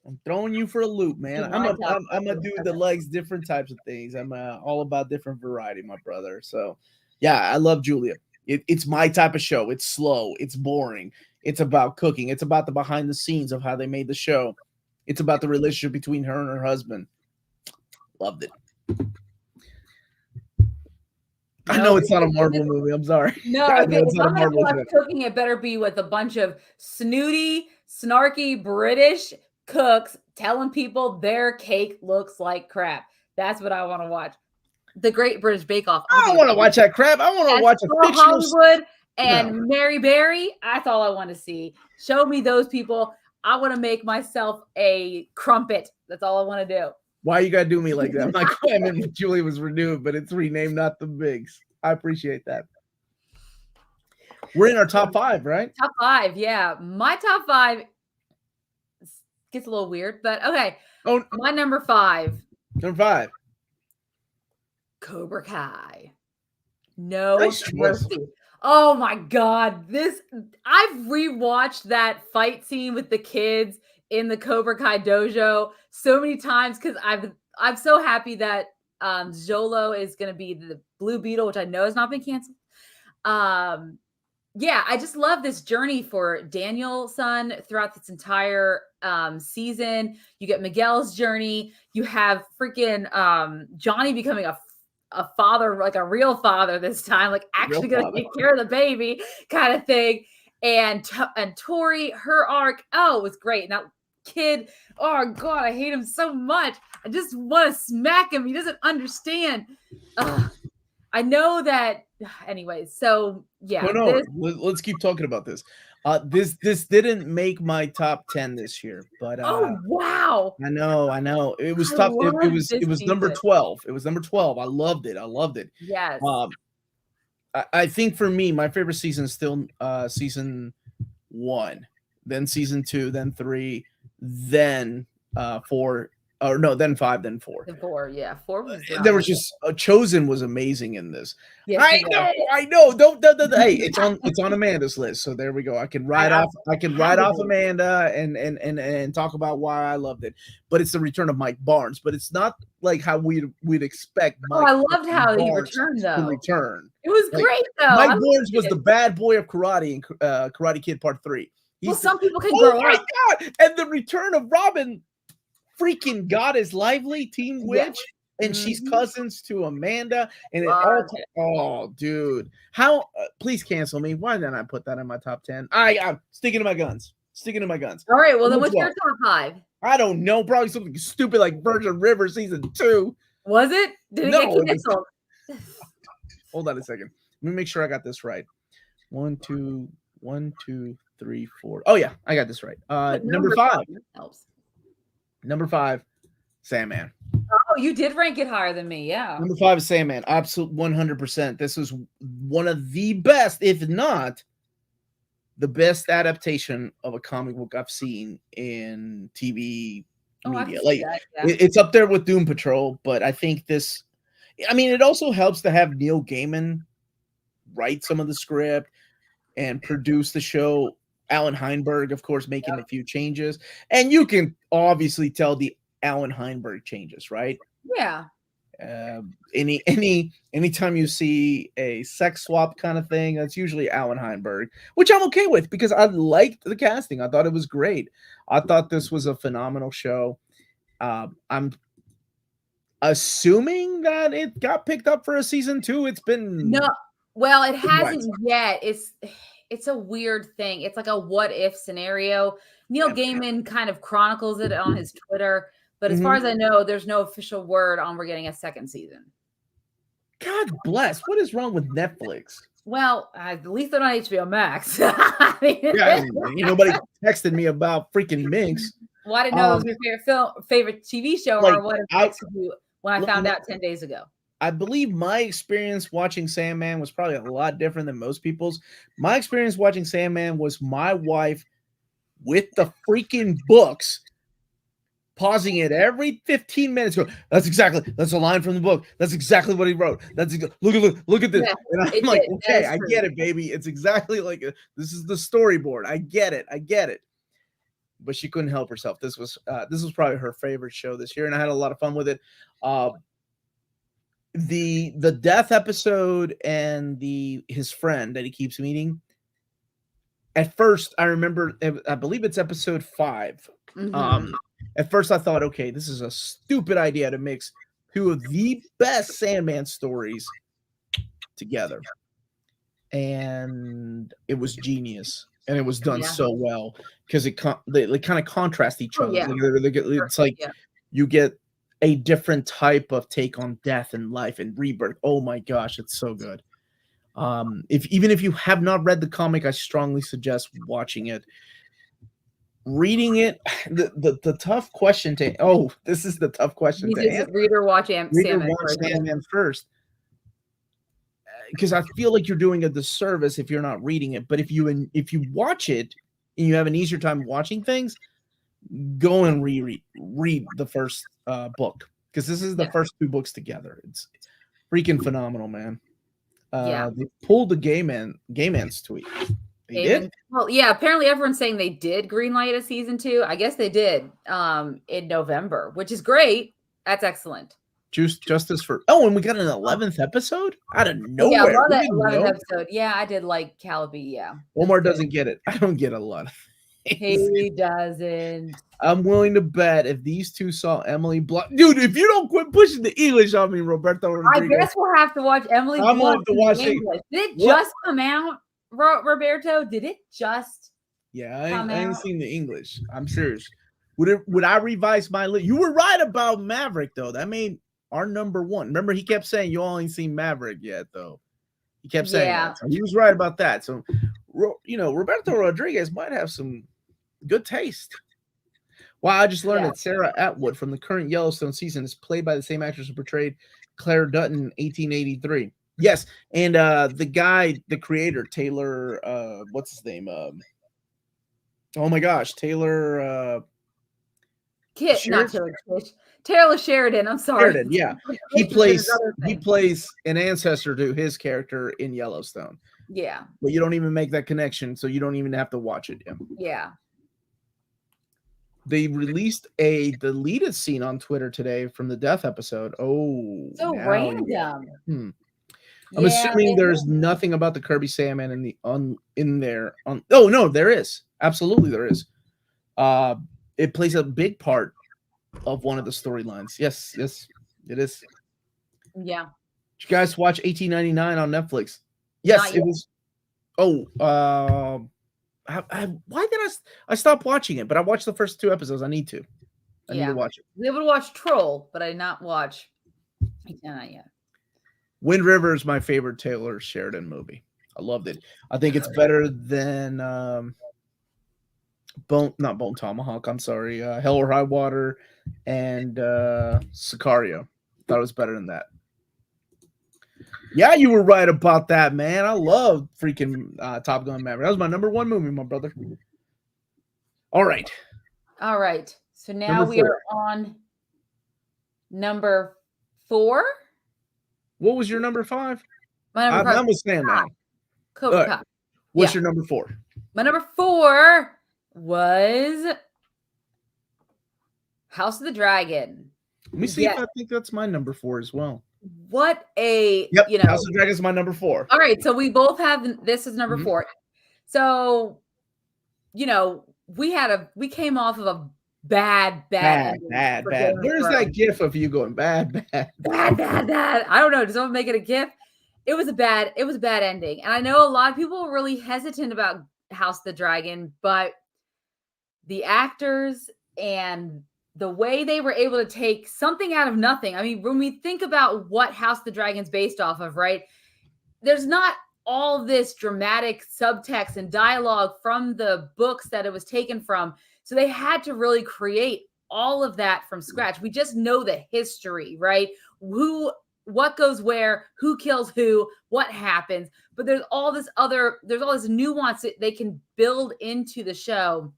I'm throwing you for a loop, man. I'm a dude that likes different types of things. I'm all about different variety, my brother. So, yeah, I love Julia. It's my type of show. It's slow. It's boring. It's about cooking. It's about the behind the scenes of how they made the show. It's about the relationship between her and her husband. Loved it. I know it's not a Marvel movie. I'm sorry. No, if I'm going to watch cooking, it better be with a bunch of snooty, snarky British cooks telling people their cake looks like crap. That's what I want to watch. The Great British Bake Off. I don't want to watch that crap. I want to watch a fictional Hollywood and Mary Berry. That's all I want to see. Show me those people. I want to make myself a crumpet. That's all I want to do. Why you gotta do me like that? My comment Julie was renewed, but it's renamed Not the Bigs. I appreciate that. We're in our top 5, right? Top 5, yeah. My top 5 gets a little weird, but okay. Oh, my number 5. Number 5. Cobra Kai. No mercy. Oh my God. I've rewatched that fight scene with the kids in the Cobra Kai dojo so many times because I'm so happy that Zolo is going to be the Blue Beetle, which I know has not been canceled. Yeah, I just love this journey for Daniel-san throughout this entire season. You get Miguel's journey. You have freaking Johnny becoming a father, like a real father this time, like actually going to take care of the baby kind of thing. And Tori, her arc, it was great. Now, kid, oh God, I hate him so much. I just want to smack him. He doesn't understand. I know that. Anyways, so yeah. Let's keep talking about this. This didn't make my top 10 this year, but oh wow, I know it was tough. It was number 12. It was number 12. I loved it. Yes. I think for me, my favorite season is still season 1, then season 2, then 3, then 4. Or no, then 5, then 4. Then 4, yeah. 4 was. There was just Chosen was amazing in this. Yes, I know. Don't. Hey, it's on Amanda's list. So there we go. I can write off Amanda and talk about why I loved it. But it's the return of Mike Barnes. But it's not like how we'd expect. Mike I loved how he returned though. To return. It was great though. Mike Barnes was the bad boy of karate in Karate Kid Part 3. Some people can grow up. Oh my God! And the return of Robin. Freaking God is Lively, Team Witch, and she's cousins to Amanda, and dude, how? Please cancel me. Why didn't I put that in my top 10? I'm sticking to my guns. All right, well then, what's your top 5? I don't know. Probably something stupid like Virgin River season 2. Was it? Did it get canceled? Hold on a second. Let me make sure I got this right. 1, 2, 1, 2, 3, 4. Oh yeah, I got this right. What Number number 5. helps? Number 5, Sandman. Oh, you did rank it higher than me. Yeah. Number 5 is Sandman. Absolute 100%. This is one of the best, if not the best adaptation of a comic book I've seen in TV media. Like that, yeah. it's up there with Doom Patrol, but I think this. I mean, it also helps to have Neil Gaiman write some of the script and produce the show. Alan Heinberg, of course, making a few changes, and you can obviously tell the Alan Heinberg changes, right? Yeah. Anytime you see a sex swap kind of thing, that's usually Alan Heinberg, which I'm okay with because I liked the casting. I thought it was great. I thought this was a phenomenal show. I'm assuming that it got picked up for a season 2. It's been no. Well, it hasn't yet. It's a weird thing. It's like a what if scenario. Neil Gaiman kind of chronicles it on his Twitter. But as far as I know, there's no official word on we're getting a second season. God bless. What is wrong with Netflix? Well, at least they're not HBO Max. Nobody texted me about freaking Minx. Well, I didn't know it was your favorite TV show, or what it texted you when I found out 10 days ago. I believe my experience watching Sandman was probably a lot different than most people's. My experience watching Sandman was my wife with the freaking books, pausing it every 15 minutes. That's a line from the book. That's exactly what he wrote. Look at this. Yeah, and I'm like, okay, I get it, baby. It's exactly like this is the storyboard. I get it. But she couldn't help herself. This was probably her favorite show this year, and I had a lot of fun with it. The death episode and his friend that he keeps meeting. At first, I remember, I believe it's episode 5. At first, I thought, okay, this is a stupid idea to mix 2 of the best Sandman stories together. And it was genius. And it was done so well because they kind of contrast each other. It's like you get a different type of take on death and life and rebirth. Oh my gosh, it's so good. Even if you have not read the comic, I strongly suggest watching it. Reading it, the tough question to this is the tough question to answer. Reader watch Sandman first, because I feel like you're doing a disservice if you're not reading it. But if you watch it and you have an easier time watching things, go and read the first book, because this is the first 2 books together. It's freaking phenomenal, man. They pulled the Gayman's tweet. They did? Well, yeah, apparently everyone's saying they did greenlight a season 2. I guess they did in November, which is great. That's excellent. Justice for and we got an 11th episode out of nowhere. Yeah, I love that 11th episode. Yeah, I did like Calabi. Yeah, Omar doesn't get it. I don't get a lot of things. He doesn't. I'm willing to bet if these 2 saw Emily Blunt, dude, if you don't quit pushing the English on me, Roberto Rodriguez, I guess we'll have to watch Emily Blunt. I'm going to watch it. Did it just come out, Roberto? Did it just? Yeah, I ain't seen the English. I'm serious. Would I revise my list? You were right about Maverick, though. That made our number 1. Remember, he kept saying you all ain't seen Maverick yet, though. He kept saying that. So he was right about that. So, Roberto Rodriguez might have some good taste. Wow, I just learned that Sarah Atwood from the current Yellowstone season is played by the same actress who portrayed Claire Dutton in 1883. Yes, and the creator, Taylor, what's his name? Oh my gosh, Taylor Taylor Sheridan. I'm sorry. Sheridan, yeah. He plays an ancestor to his character in Yellowstone. Yeah. But you don't even make that connection, so you don't even have to watch it. Yeah. They released a deleted scene on Twitter today from the death episode. Oh, so random. I'm assuming there's nothing about the Kirby Sandman in there. Oh no, there is. Absolutely, there is. It plays a big part of one of the storylines. Yes, it is. Yeah. Did you guys watch 1899 on Netflix? Yes, it was. Oh, why did I stop watching it? But I watched the first 2 episodes. I need to watch it. We able to watch Troll, but I did not watch 1899 yet. Wind River is my favorite Taylor Sheridan movie. I loved it. I think it's better than not Bone Tomahawk. I'm sorry, Hell or High Water and Sicario. Thought it was better than that. Yeah, you were right about that, man. I love freaking Top Gun Maverick. That was my number one movie, my brother. All right. So now we are on number 4. What was your number 5? My number 5. I'm with Sam now. Cobra Kai. What's your number 4? My number 4 was House of the Dragon. Let me see if I think that's my number 4 as well. What a House of the Dragon is my number 4. All right, so we both have this as number 4. So, we came off of a bad. Where's that gif of you going bad? I don't know. Does someone make it a gif? It was a bad ending. And I know a lot of people were really hesitant about House of the Dragon, but the actors and the way they were able to take something out of nothing. I mean, when we think about what House of the Dragon's based off of, right? There's not all this dramatic subtext and dialogue from the books that it was taken from. So they had to really create all of that from scratch. We just know the history, right? What goes where, who kills who, what happens. But there's all this nuance that they can build into the show.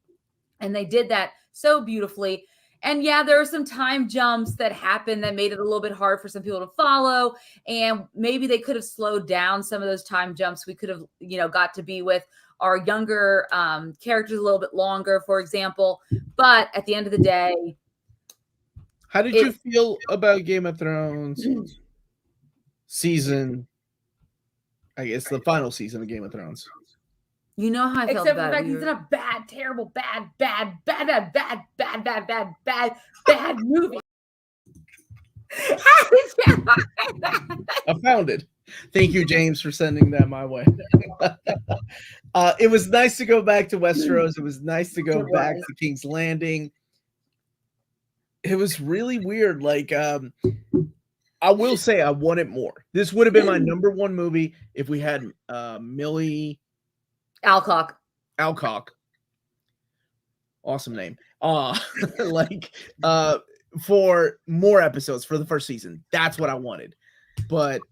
And they did that so beautifully. And yeah, there are some time jumps that happened that made it a little bit hard for some people to follow. And maybe they could have slowed down some of those time jumps. We could have, got to be with our younger characters a little bit longer, for example. But at the end of the day. How did you feel about Game of Thrones season? I guess the final season of Game of Thrones. You know how I felt about it. Except for the fact he's in a bad, terrible, bad movie. I found it. Thank you, James, for sending that my way. It was nice to go back to Westeros. It was nice to go back to King's Landing. It was really weird. Like, I will say I wanted more. This would have been my number 1 movie if we had Millie Alcock. Awesome name. For more episodes for the first season. That's what I wanted. But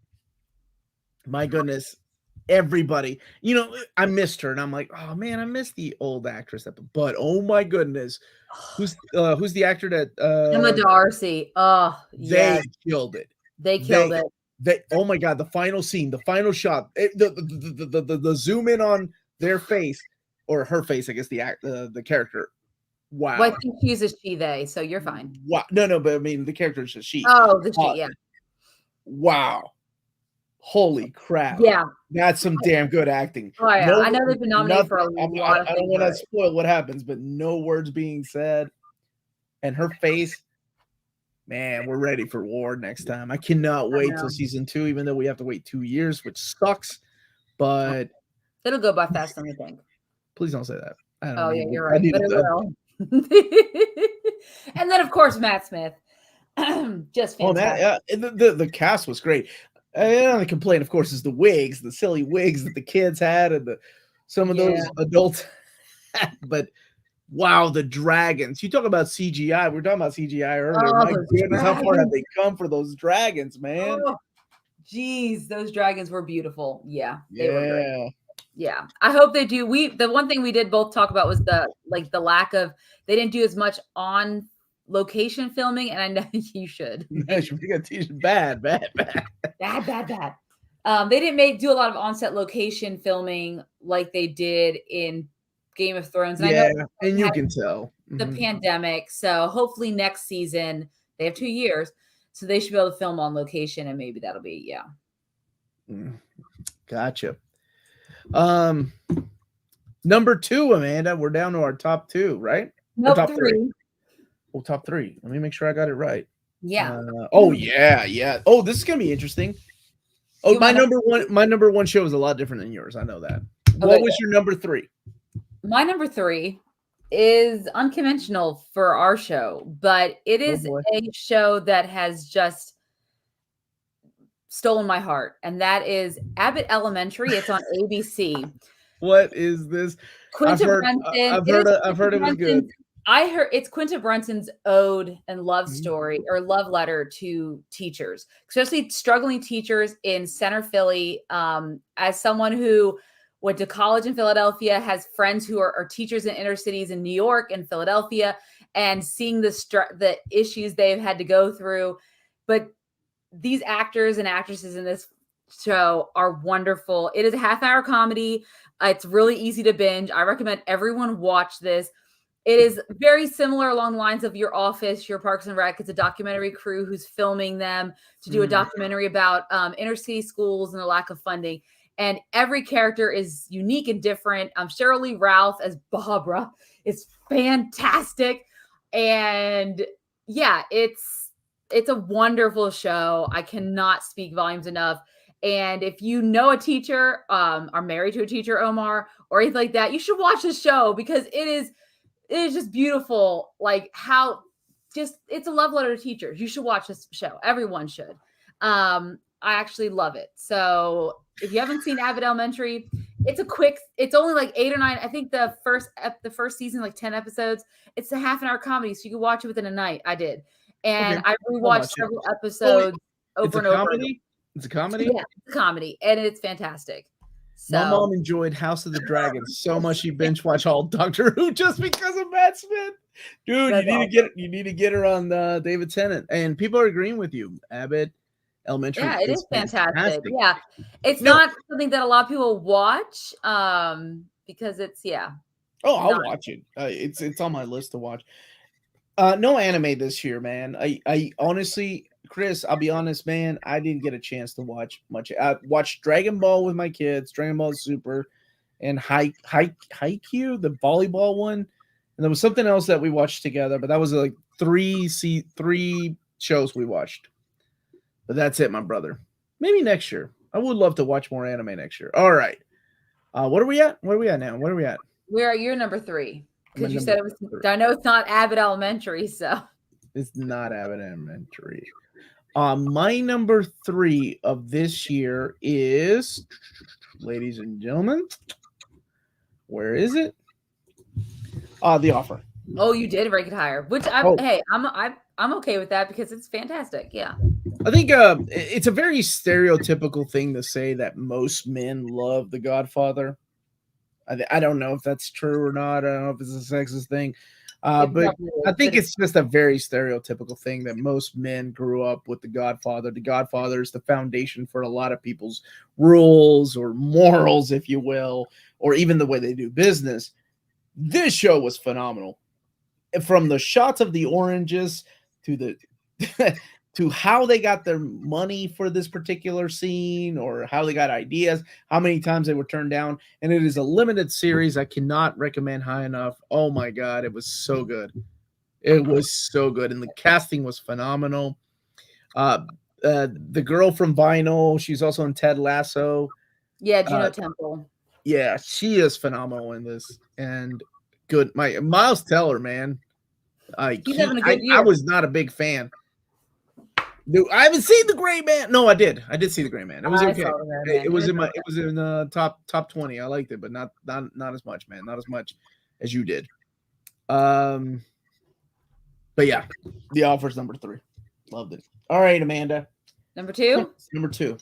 my goodness, everybody, I missed her and I'm like, oh man, I missed the old actress. But oh my goodness, who's the actor that Emma Darcy. Oh, they killed it. They killed it. Oh my god, the final scene, the final shot, the zoom in on their face or her face, I guess the character. Wow. Well, I think she's a she, they, so you're fine. Wow. No, but I mean the character is a she. Oh, the she, yeah. Wow. Holy crap. Yeah. That's some damn good acting. Oh, yeah. I know they've been nominated for a lot of things. I don't want to spoil what happens, but no words being said. And her face, man, we're ready for war next time. I cannot wait till season 2, even though we have to wait 2 years, which sucks. But it'll go by faster than we think. Please don't say that. Yeah, you're right. But it will. And then, of course, Matt Smith. Just fantastic. Oh, the cast was great. The only complaint, of course, is the wigs, the silly wigs that the kids had, and some of those adults had. But wow, the dragons! You talk about CGI. We were talking about CGI earlier. Oh, my goodness, how far have they come for those dragons, man? Geez, those dragons were beautiful. Yeah, they were great. Yeah, I hope they do. The one thing we did both talk about was the lack of, they didn't do as much on location filming, and I know you should. Bad. They didn't do a lot of on-set location filming like they did in Game of Thrones. And I know and you can tell the pandemic. So hopefully next season, they have 2 years, so they should be able to film on location, and maybe that'll be Gotcha. Number 2, Amanda. We're down to our top 2, right? No, top 3. Well, top 3. Let me make sure I got it right. Yeah. Yeah. Oh, this is gonna be interesting. Oh, my number one show is a lot different than yours. I know that. What was your number 3? My number 3 is unconventional for our show, but it is a show that has just stolen my heart, and that is Abbott Elementary. It's on ABC. What is this? Quinta Brunson. I've heard it was good. I heard it's Quinta Brunson's ode and love Mhm. story or love letter to teachers, especially struggling teachers in Center Philly. As someone who went to college in Philadelphia, has friends who are teachers in inner cities in New York and Philadelphia, and seeing the issues they've had to go through. But these actors and actresses in this show are wonderful. It is a half-hour comedy. It's really easy to binge. I recommend everyone watch this. It is very similar along the lines of Your Office, Your Parks and Rec. It's a documentary crew who's filming them to do a documentary about inner city schools and the lack of funding. And every character is unique and different. Cheryl Lee Ralph as Barbara is fantastic. And yeah, it's a wonderful show. I cannot speak volumes enough. And if you know a teacher, are married to a teacher, Omar, or anything like that, you should watch this show because it is just beautiful. Like how it's a love letter to teachers. You should watch this show. Everyone should. I actually love it. So if you haven't seen Abbott Elementary, it's only like 8 or 9. I think the first season, like 10 episodes. It's a half-an-hour comedy, so you can watch it within a night. I did. And I rewatched several episodes over and over. It's a comedy? Yeah, it's a comedy, and it's fantastic. So, my mom enjoyed House of the Dragon so much she binge watched all Doctor Who just because of Matt Smith. Dude, you need to get her on David Tennant. And people are agreeing with you. Abbott Elementary. Yeah, it is fantastic. Yeah. It's not something that a lot of people watch because it's Oh, I'll watch it. It's on my list to watch. No anime this year, man. I honestly, Chris, I'll be honest, man. I didn't get a chance to watch much. I watched Dragon Ball with my kids, Dragon Ball Super, and Haikyuu, the volleyball one. And there was something else that we watched together, but that was like three shows we watched. But that's it, my brother. Maybe next year. I would love to watch more anime next year. All right. What are we at? Where are we at now? Where are we at? You're number 3. Because you said it was. I know it's not Abbott Elementary, so it's not Abbott Elementary. My number 3 of this year is, ladies and gentlemen, where is it? The Offer. Oh, you did rank it higher, which I'm okay with that because it's fantastic. Yeah. I think it's a very stereotypical thing to say that most men love The Godfather. I don't know if that's true or not. I don't know if it's a sexist thing. But I think it's just a very stereotypical thing that most men grew up with The Godfather. The Godfather is the foundation for a lot of people's rules or morals, if you will, or even the way they do business. This show was phenomenal. From the shots of the oranges to the to how they got their money for this particular scene or how they got ideas, how many times they were turned down. And it is a limited series. I cannot recommend high enough. Oh my God, it was so good. It was so good. And the casting was phenomenal. The girl from Vinyl, she's also in Ted Lasso. Yeah, Juno Temple. Yeah, she is phenomenal in this. And good. Miles Teller, man. He's having a good year. I was not a big fan. Dude, I haven't seen The Gray Man. No, I did. I did see The Gray Man. It was okay. It was in the top 20. I liked it, but not as much, man. Not as much as you did. But yeah, The Offer's number 3. Loved it. All right, Amanda. Number 2? Number 2.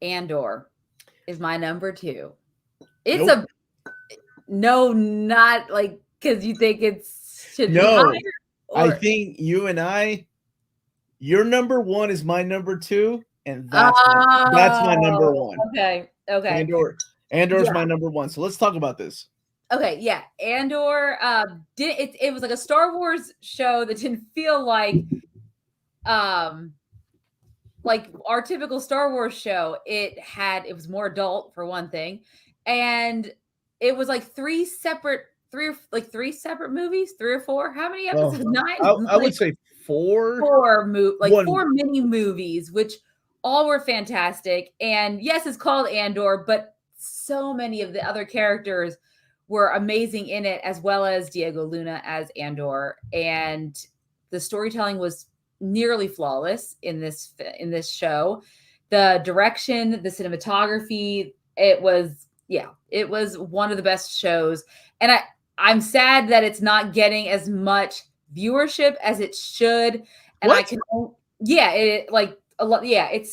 Andor is my number 2. It's not like because you think should be higher. I think you and I. Your number 1 is my number 2, and that's my number 1. Okay. Andor's my number 1. So let's talk about this. Okay, yeah. Andor it was like a Star Wars show that didn't feel like our typical Star Wars show. It was more adult for one thing, and it was like 3 separate movies, 3 or 4. How many episodes? 9. I would say 4 mini movies, which all were fantastic. And yes, it's called Andor, but so many of the other characters were amazing in it, as well as Diego Luna as Andor. And the storytelling was nearly flawless in this show. The direction, the cinematography, it was one of the best shows. And I'm sad that it's not getting as much viewership as it should. And I What? can, it like a lot. Yeah, it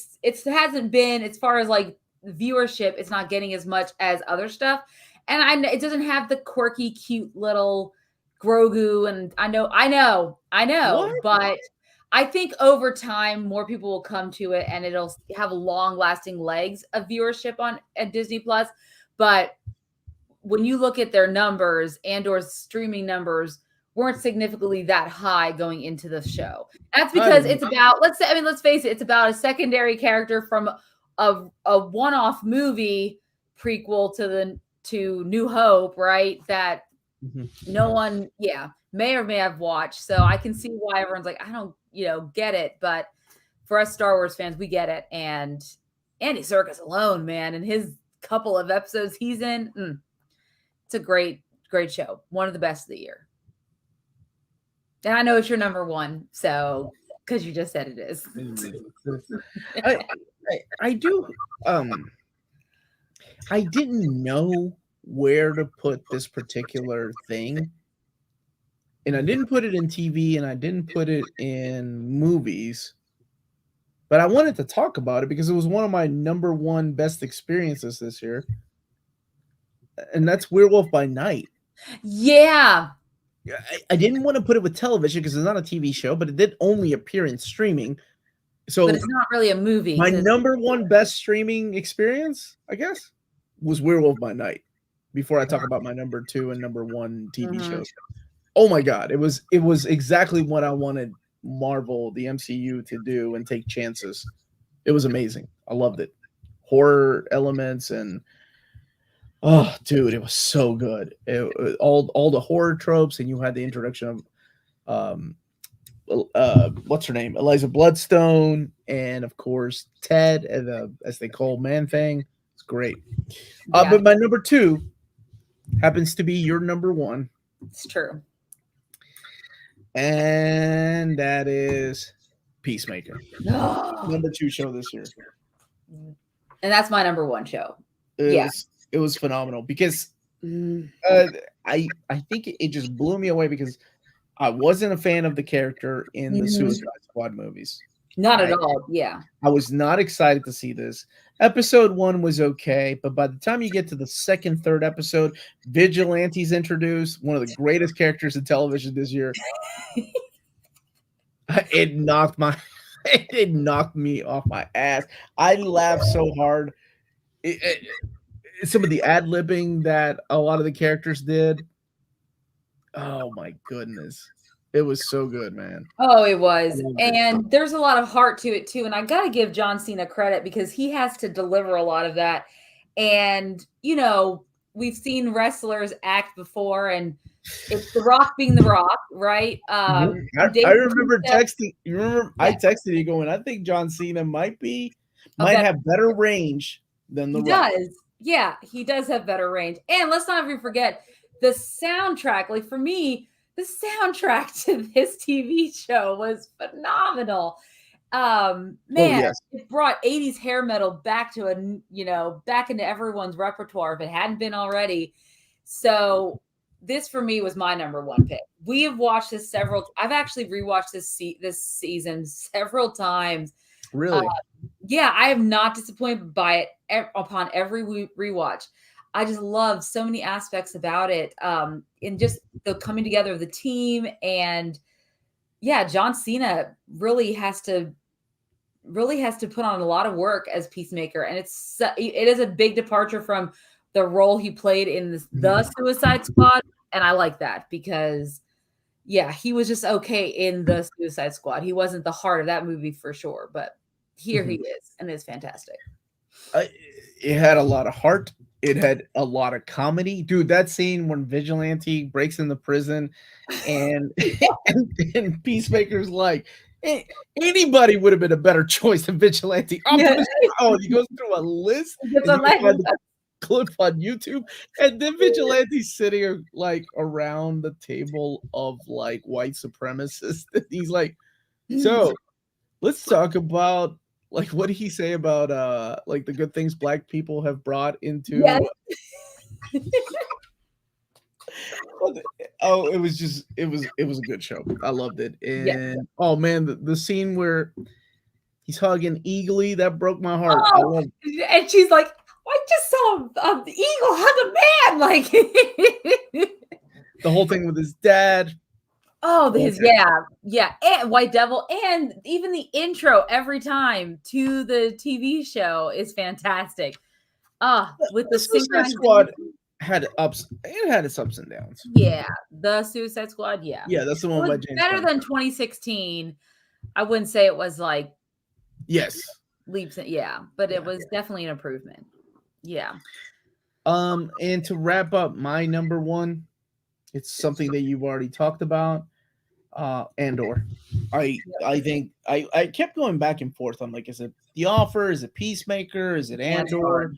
hasn't been, as far as like viewership, it's not getting as much as other stuff. And it doesn't have the quirky, cute little Grogu. And I know, What? but I think over time, more people will come to it, and it'll have long-lasting legs of viewership on at Disney Plus. But when you look at their numbers and/or streaming numbers, weren't significantly that high going into the show. That's because it's about, let's face it, it's about a secondary character from a one-off movie prequel to New Hope, right? That no one, may or may have watched. So I can see why everyone's like, I don't, get it. But for us Star Wars fans, we get it. And Andy Serkis alone, man, and his couple of episodes he's in, it's a great show. One of the best of the year. And I know it's your number one, so because you just said it is. I do. I didn't know where to put this particular thing, and I didn't put it in TV, and I didn't put it in movies. But I wanted to talk about it because it was one of my number one best experiences this year, and that's Werewolf by Night. Yeah. I didn't want to put it with television because it's not a TV show, but it did only appear in streaming. So but it's not really a movie. My number one best streaming experience, I guess, was Werewolf by Night. Before I talk about my number two and number one TV shows. Oh my God. It was exactly what I wanted Marvel, the MCU, to do and take chances. It was amazing. I loved it. Horror elements and oh, dude, it was so good. All the horror tropes, and you had the introduction of what's her name, Eliza Bloodstone, and of course Ted, as they call Man-Thing. It's great. But my number two happens to be your number one. It's true. And that is Peacemaker. Number two show this year. And that's my number one show. It was phenomenal because I think it just blew me away because I wasn't a fan of the character in the Suicide Squad movies. Not at all. Yeah. I was not excited to see this. Episode 1 was okay, but by the time you get to the second, third episode, Vigilante's introduced, one of the greatest characters in television this year. It knocked me off my ass. I laughed so hard. Some of the ad-libbing that a lot of the characters did. Oh my goodness. It was so good, man. Oh, it was. And there's a lot of heart to it too. And I got to give John Cena credit because he has to deliver a lot of that. And, we've seen wrestlers act before, and it's The Rock being The Rock, right? I remember texting. You remember I texted you going, I think John Cena might have better range than The Rock. He does. Yeah, he does have better range. And let's not even forget the soundtrack. Like for me, the soundtrack to this TV show was phenomenal. It brought 80s hair metal back to back into everyone's repertoire if it hadn't been already. So this for me was my number one pick. We have watched this I've actually rewatched this season several times. Really? I am not disappointed by it upon every rewatch. I just love so many aspects about it. In just the coming together of the team, and John Cena really has to put on a lot of work as Peacemaker, and it is a big departure from the role he played in the Suicide Squad, and I like that because he was just okay in the Suicide Squad. He wasn't the heart of that movie for sure, but here he is, and it's fantastic. It had a lot of heart. It had a lot of comedy. Dude, that scene when Vigilante breaks into prison and Peacemaker's like, anybody would have been a better choice than Vigilante. He goes through a list. Clip on YouTube, and then Vigilante's sitting like around the table of like white supremacists. He's like, So let's talk about like what did he say about like the good things black people have brought Yes. into oh, it was just it was a good show. I loved it. Yeah. And oh man, the scene where he's hugging Eagly, that broke my heart. I Oh, love and she's like, I just saw the eagle hug a man. Like, the whole thing with his dad. oh, his Okay. yeah, and White Devil, and even the intro every time to the TV show is fantastic. Ah, with the The Suicide Squad synchronization. had ups. It had its ups and downs. Yeah, the Suicide Squad. Yeah, Yeah, that's the it one was by James better Gunn. than 2016. I wouldn't say it was like Yes. leaps. Yeah, but it Yeah. was definitely an improvement. Yeah. And to wrap up my number one, it's something that you've already talked about. Andor. I think I kept going back and forth. I'm like, is it The Offer? Is it Peacemaker? Is it Yeah, it's Andor? hard.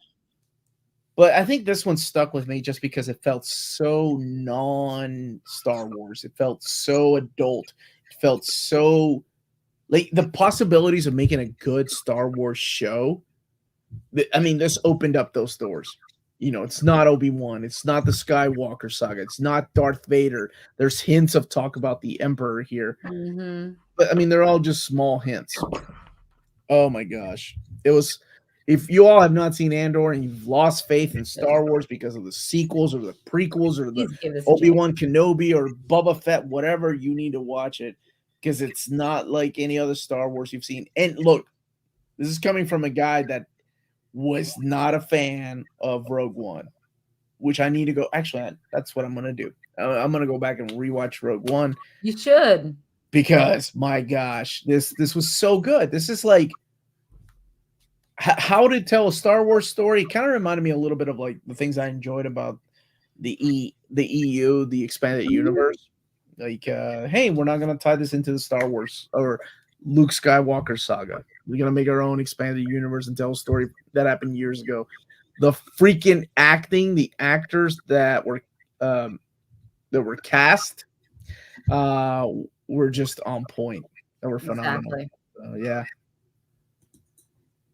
But I think this one stuck with me just because it felt so non Star Wars. It felt so adult. It felt so like the possibilities of making a good Star Wars show. I mean, this opened up those doors. You know, it's not Obi-Wan, it's not the Skywalker saga, it's not Darth Vader. There's hints of talk about the Emperor here, Mm-hmm. but I mean, they're all just small hints. Oh my gosh, it was. If you all have not seen Andor and you've lost faith in Star Wars because of the sequels or the prequels or the Please give this a chance. Obi-Wan Kenobi or Boba Fett, whatever, you need to watch it because it's not like any other Star Wars you've seen. And look, this is coming from a guy that was not a fan of Rogue One, which I need to go. Actually, that's what I'm going to do. I'm going to go back and rewatch Rogue One You should. because my gosh, this was so good. This is like how to tell a Star Wars story. Kind of reminded me a little bit of like the things I enjoyed about the EU, the expanded universe. Like, hey, we're not going to tie this into the Star Wars or Luke Skywalker saga. We're going to make our own expanded universe and tell a story that happened years ago. The freaking acting, the actors that were cast, were just on point. They were phenomenal. Exactly. Yeah.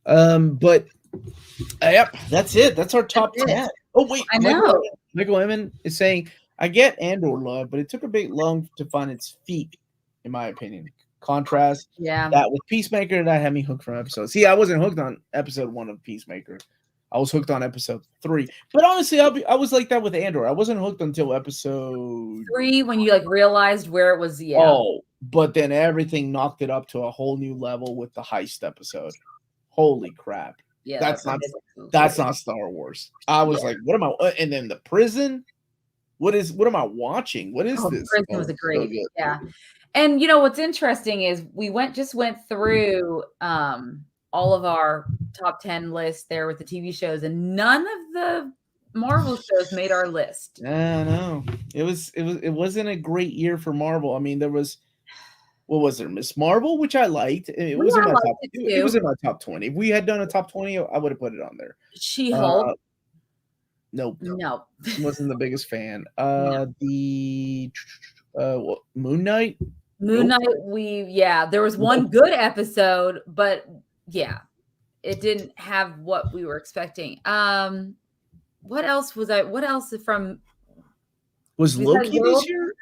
But yep, that's it. That's our top That's it. 10. Oh wait, I know. Michael Evan is saying, I get Andor love, but it took a bit long to find its feet, in my opinion. Contrast Yeah. that with Peacemaker, that had me hooked from episode. See, I wasn't hooked on episode 1 of Peacemaker. I was hooked on episode 3. But honestly, I was like that with Andor. I wasn't hooked until episode 3 when you like realized where it was. Yeah. Oh, but then everything knocked it up to a whole new level with the heist episode. Holy crap. Yeah. That's that not great. Star Wars. I was like, what am I and then the prison? What am I watching? What is this? Prison was a great. Yeah. And you know what's interesting is we just went through all of our top 10 lists there with the TV shows, and none of the Marvel shows made our list. No. It wasn't a great year for Marvel. I mean, there was what was there? Miss Marvel, which I liked. It was in my top. It was in my top 20. If we had done a top 20, I would have put it on there. She-Hulk. Nope. No. Wasn't the biggest fan. The Moon Knight. Moon Knight, there was one good episode, but yeah, it didn't have what we were expecting. What else was from Was Loki this year?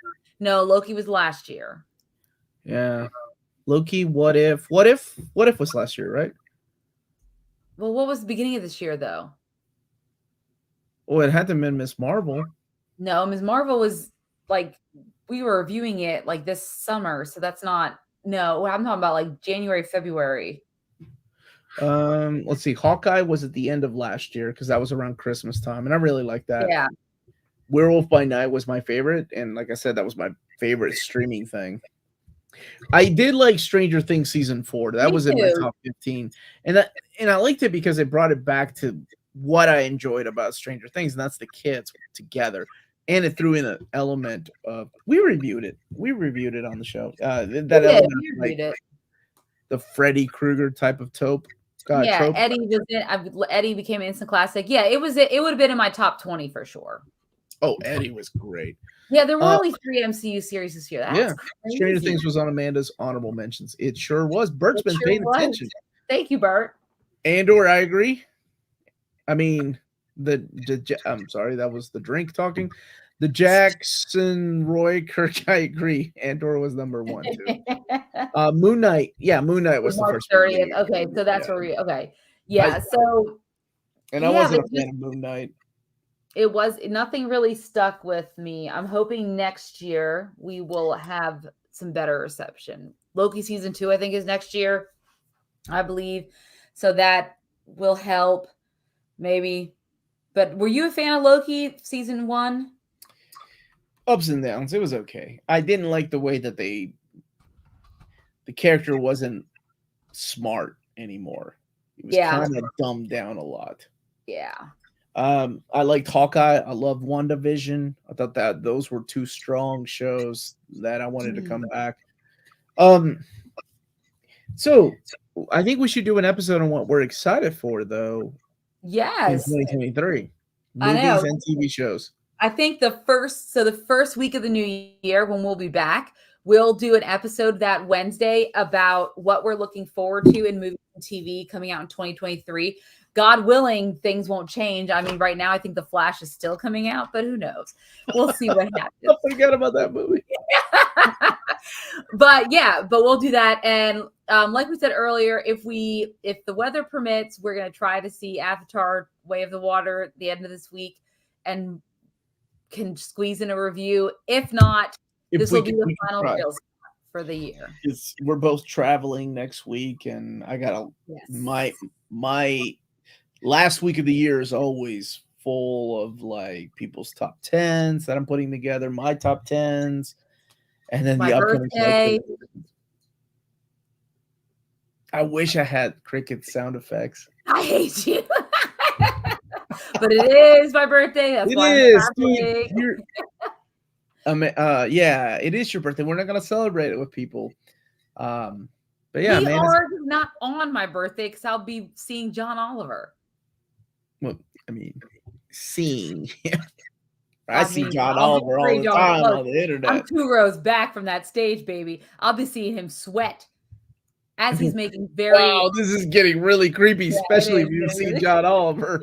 No, Loki was last year. Yeah. Loki, What If was last year, right? Well, what was the beginning of this year though? Oh, it had to have been Miss Marvel. No, Ms. Marvel was like we were reviewing it like this summer, so that's not. No, I'm talking about like January, February. Let's see. Hawkeye was at the end of last year because that was around Christmas time, and I really liked that. Yeah. Werewolf by Night was my favorite, and like I said, that was my favorite streaming thing. I did like Stranger Things season 4. That was in my top 15, and I liked it because it brought it back to what I enjoyed about Stranger Things, and that's the kids together. And it threw in an element of we reviewed it on the show. That element of, like, the Freddy Krueger type of trope. Trope. Eddie became an instant classic. Yeah, it would have been in my top 20 for sure. Oh, Eddie was great. Yeah, there were only 3 MCU series this year. That's crazy. Stranger Things was on Amanda's honorable mentions. It sure was. Bert's been paying attention. Thank you, Bert. Andor, I agree. I mean, I'm sorry, that was the drink talking. The Jackson Roy Kirk, I agree. Andor was number 1 too. Moon Knight, Moon Knight was the March first 30th. Okay, so that's where we Yeah, I wasn't a fan of Moon Knight. It was nothing really stuck with me. I'm hoping next year we will have some better reception. Loki season 2, I think, is next year, I believe. So that will help, maybe. But were you a fan of Loki season 1? Ups and downs. It was okay. I didn't like the way that the character wasn't smart anymore. It was kind of dumbed down a lot. Yeah. I liked Hawkeye. I loved WandaVision. I thought that those were 2 strong shows that I wanted to come back. So I think we should do an episode on what we're excited for, though. Yes. In 2023. Movies and TV shows. I think the first week of the new year, when we'll be back, we'll do an episode that Wednesday about what we're looking forward to in movies and TV coming out in 2023. God willing, things won't change. I mean, right now, I think The Flash is still coming out, but who knows? We'll see what happens. I forgot about that movie. But we'll do that. And like we said earlier, if the weather permits, we're going to try to see Avatar Way of the Water at the end of this week and can squeeze in a review. If not, this will be the final reels for the year. We're both traveling next week, and I got my last week of the year is always full of like people's top 10s that I'm putting together, my top 10s, and then the upcoming birthday. I wish I had cricket sound effects. I hate you. But it is my birthday. That's why it is your birthday. We're not gonna celebrate it with people. But yeah, we are not on my birthday because I'll be seeing John Oliver. Well, I mean, seeing. I see John Oliver all the time on the internet. I'm 2 rows back from that stage, baby. I'll be seeing him sweat as he's making very. Wow, this is getting really creepy, especially if you see John Oliver.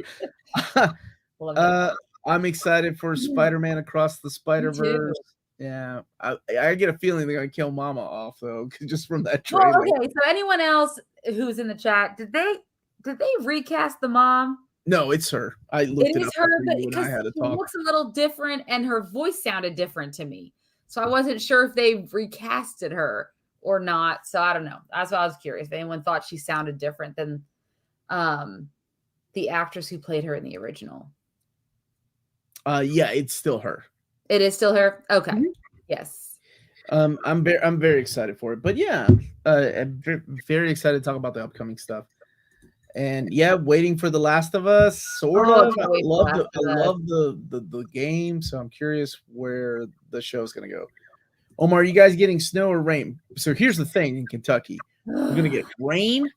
I'm excited for Spider-Man Across the Spider-Verse. Yeah, I get a feeling they're gonna kill Mama off though, just from that trailer. Well, okay, so anyone else who's in the chat, did they recast the mom? No, it's her. I looked it up. Her, because she looks a little different, and her voice sounded different to me. So I wasn't sure if they recasted her or not. So I don't know. That's why I was curious if anyone thought she sounded different than the actress who played her in the original. Yeah, it's still her. It is still her. Okay. Mm-hmm. Yes. I'm very excited for it. But yeah, I'm very excited to talk about the upcoming stuff. And yeah, waiting for The Last of Us. Sort of. I love the game, so I'm curious where the show's gonna go. Omar, are you guys getting snow or rain? So here's the thing: in Kentucky, we're gonna get rain,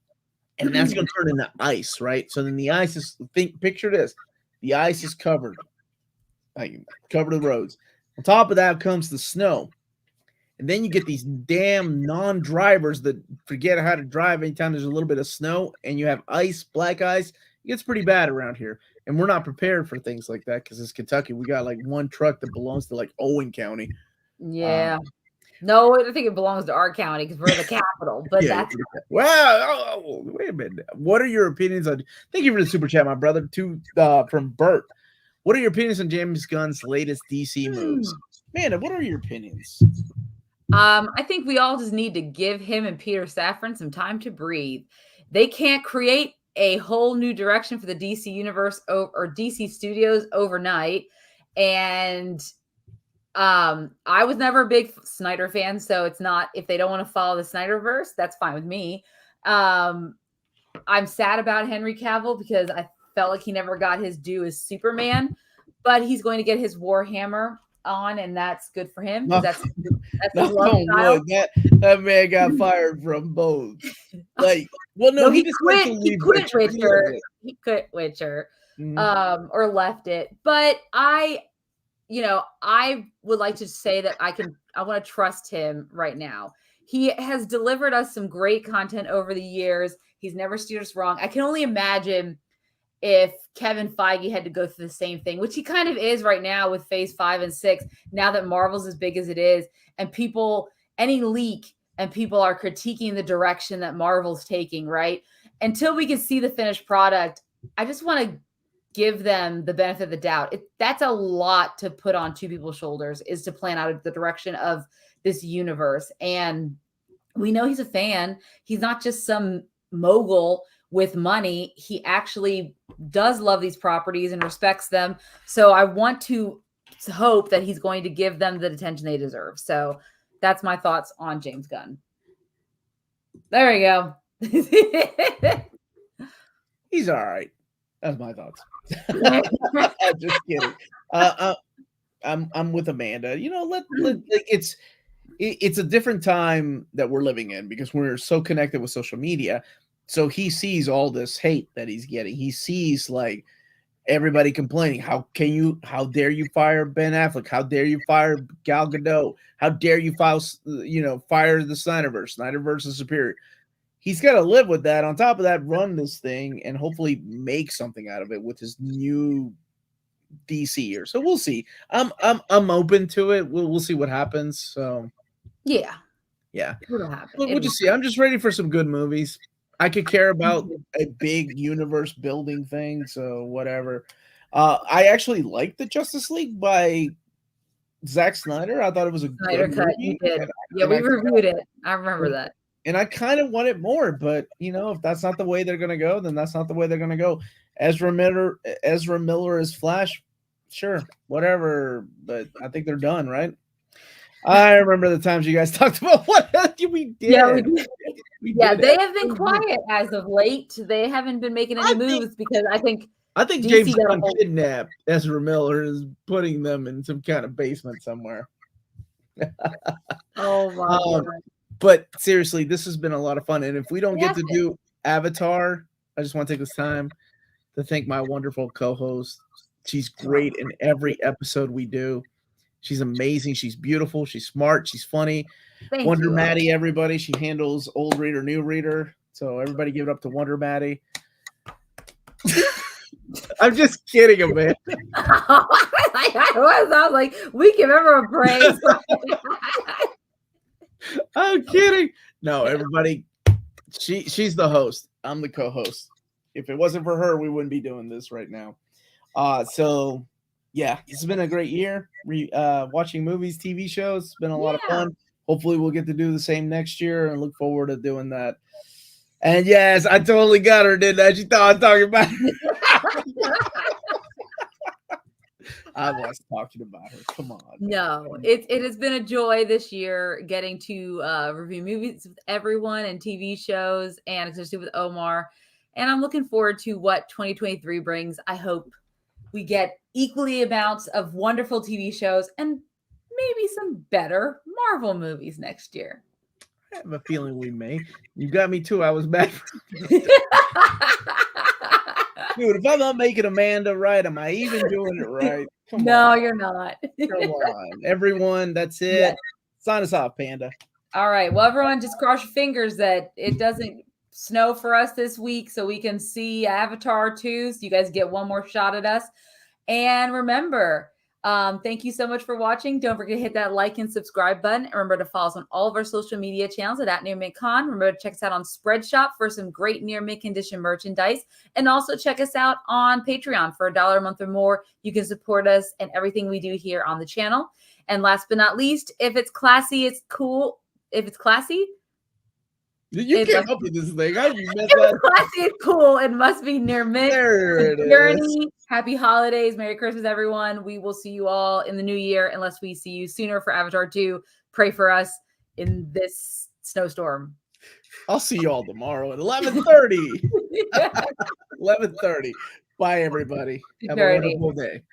and that's gonna turn into ice, right? So then the ice is picture this: the ice is covered, like cover the roads. On top of that comes the snow. And then you get these damn non-drivers that forget how to drive anytime there's a little bit of snow and you have ice, black ice. It gets pretty bad around here. And we're not prepared for things like that because it's Kentucky. We got like 1 truck that belongs to like Owen County. Yeah. No, I think it belongs to our county because we're the capital. But that's well, wait a minute. What are your opinions on? Thank you for the super chat, my brother. From Bert. What are your opinions on James Gunn's latest DC moves? Man, what are your opinions? I think we all just need to give him and Peter Safran some time to breathe. They can't create a whole new direction for the DC universe or DC studios overnight. And I was never a big Snyder fan, so it's not, if they don't want to follow the Snyderverse, that's fine with me. I'm sad about Henry Cavill because I felt like he never got his due as Superman, but he's going to get his Warhammer on, and that's good for him. That's that man got fired from both. Like, well, no, he just quit. He quit Witcher. He quit Witcher, or left it. But I I would like to say that I want to trust him right now. He has delivered us some great content over the years. He's never steered us wrong. I can only imagine if Kevin Feige had to go through the same thing, which he kind of is right now with phase 5 and 6, now that Marvel's as big as it is, and any leak, and people are critiquing the direction that Marvel's taking, right? Until we can see the finished product, I just want to give them the benefit of the doubt. That's a lot to put on two people's shoulders, is to plan out the direction of this universe. And we know he's a fan. He's not just some mogul with money. He actually does love these properties and respects them. So I want to hope that he's going to give them the attention they deserve. So that's my thoughts on James Gunn. There we go. He's all right. That's my thoughts. Just kidding. I'm with Amanda. It's a different time that we're living in because we're so connected with social media. So he sees all this hate that he's getting. He sees like everybody complaining. How dare you fire Ben Affleck? How dare you fire Gal Gadot? How dare you fire the Snyderverse? Snyderverse is superior. He's got to live with that. On top of that, run this thing and hopefully make something out of it with his new DC year. So we'll see. I'm open to it. We'll see what happens. So yeah, it'll happen. We'll just see. I'm just ready for some good movies. I could care about a big universe building thing. So whatever. I actually liked the Justice League by Zack Snyder. I thought it was a Snyder good cut. movie. You did. We reviewed it. I remember that. And I kind of want it more, but if that's not the way they're gonna go, then that's not the way they're gonna go. Ezra Miller as Flash, sure, whatever. But I think they're done, right? I remember the times you guys talked about what we did. Yeah, they have been quiet as of late. They haven't been making any moves because I think James Gunn kidnapped Ezra Miller is putting them in some kind of basement somewhere. Oh my God. But seriously, this has been a lot of fun. And if we don't get to do Avatar, I just want to take this time to thank my wonderful co-host. She's great in every episode we do. She's amazing. She's beautiful. She's smart. She's funny. Wonder Maddie, everybody. She handles old reader, new reader. So everybody give it up to Wonder Maddie. I'm just kidding, Amanda. I was like, we give everyone praise. I'm kidding. No, everybody. She's the host. I'm the co-host. If it wasn't for her, we wouldn't be doing this right now. So yeah, it's been a great year. Watching movies, TV shows. It's been a lot of fun. Hopefully we'll get to do the same next year and look forward to doing that. And yes, I totally got her, didn't I? She thought I was talking about her. I was talking about her. Come on. No, it has been a joy this year getting to review movies with everyone and TV shows, and especially with Omar. And I'm looking forward to what 2023 brings. I hope we get equally amounts of wonderful TV shows and maybe some better Marvel movies next year. I have a feeling we may. You got me too. I was mad. Dude, if I'm not making Amanda right, am I even doing it right? No, you're not. Come on. Everyone, that's it. Yeah. Sign us off, Panda. All right. Well, everyone, just cross your fingers that it doesn't snow for us this week so we can see Avatar 2. So you guys get one more shot at us. And remember, thank you so much for watching. Don't forget to hit that like and subscribe button. And remember to follow us on all of our social media channels at nearmintcon. Remember to check us out on Spreadshop for some great near mint condition merchandise. And also check us out on Patreon for $1 a month or more. You can support us and everything we do here on the channel. And last but not least, if it's classy, it's cool. If it's classy, you can't help with this thing. Classy, it's cool. It must be near mint. There it is. Happy holidays. Merry Christmas, everyone. We will see you all in the new year unless we see you sooner for Avatar 2. Pray for us in this snowstorm. I'll see you all tomorrow at 11:30. 11:30. Bye, everybody. Have a wonderful day.